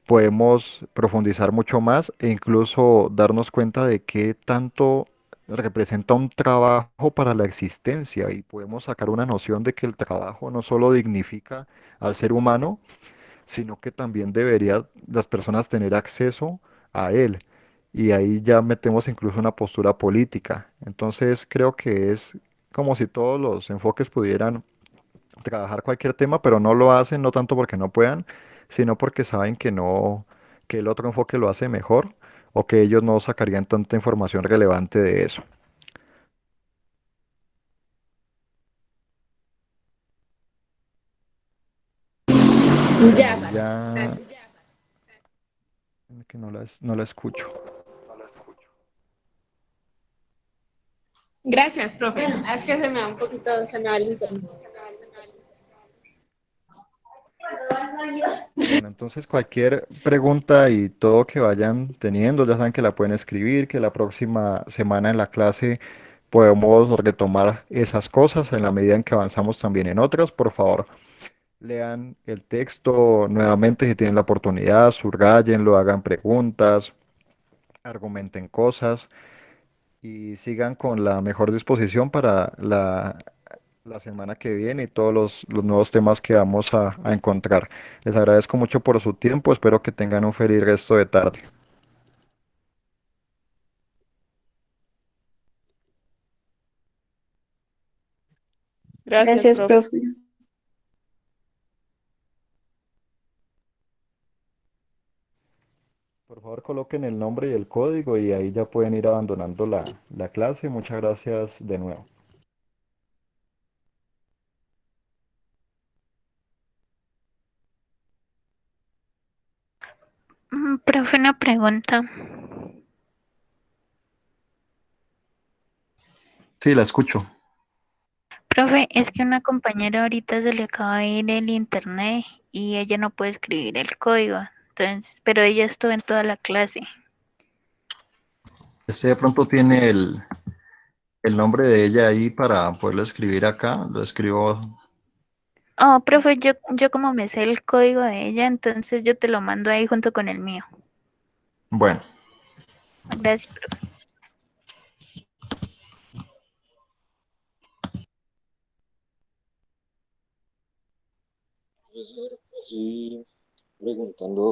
podemos profundizar mucho más e incluso darnos cuenta de qué tanto representa un trabajo para la existencia y podemos sacar una noción de que el trabajo no solo dignifica al ser humano, sino que también debería las personas tener acceso a él. Y ahí ya metemos incluso una postura política. Entonces creo que es como si todos los enfoques pudieran trabajar cualquier tema, pero no lo hacen, no tanto porque no puedan, sino porque saben que no, que el otro enfoque lo hace mejor o que ellos no sacarían tanta información relevante de eso. Ya, Ya que no la escucho. gracias, profe. Es que se me va un poquito, se me va el internet. Bueno, entonces cualquier pregunta y todo que vayan teniendo, ya saben que la pueden escribir, que la próxima semana en la clase podemos retomar esas cosas en la medida en que avanzamos también en otras. Por favor, lean el texto nuevamente si tienen la oportunidad, subrayenlo, hagan preguntas, argumenten cosas y sigan con la mejor disposición para la semana que viene y todos los nuevos temas que vamos a encontrar. Les agradezco mucho por su tiempo, espero que tengan un feliz resto de tarde. Gracias, Gracias, profe. profe. Por favor, coloquen el nombre y el código y ahí ya pueden ir abandonando la clase. Muchas gracias de nuevo. Profe, una pregunta. Sí, la escucho. Profe, es que una compañera ahorita se le acaba de ir el internet y ella no puede escribir el código. Entonces, pero ella estuvo en toda la clase. Este de pronto tiene el nombre de ella ahí para poderlo escribir acá. Lo escribo. Oh, profe, yo como me sé el código de ella, entonces yo te lo mando ahí junto con el mío. Bueno, Gracias, profe. Profesor, así preguntando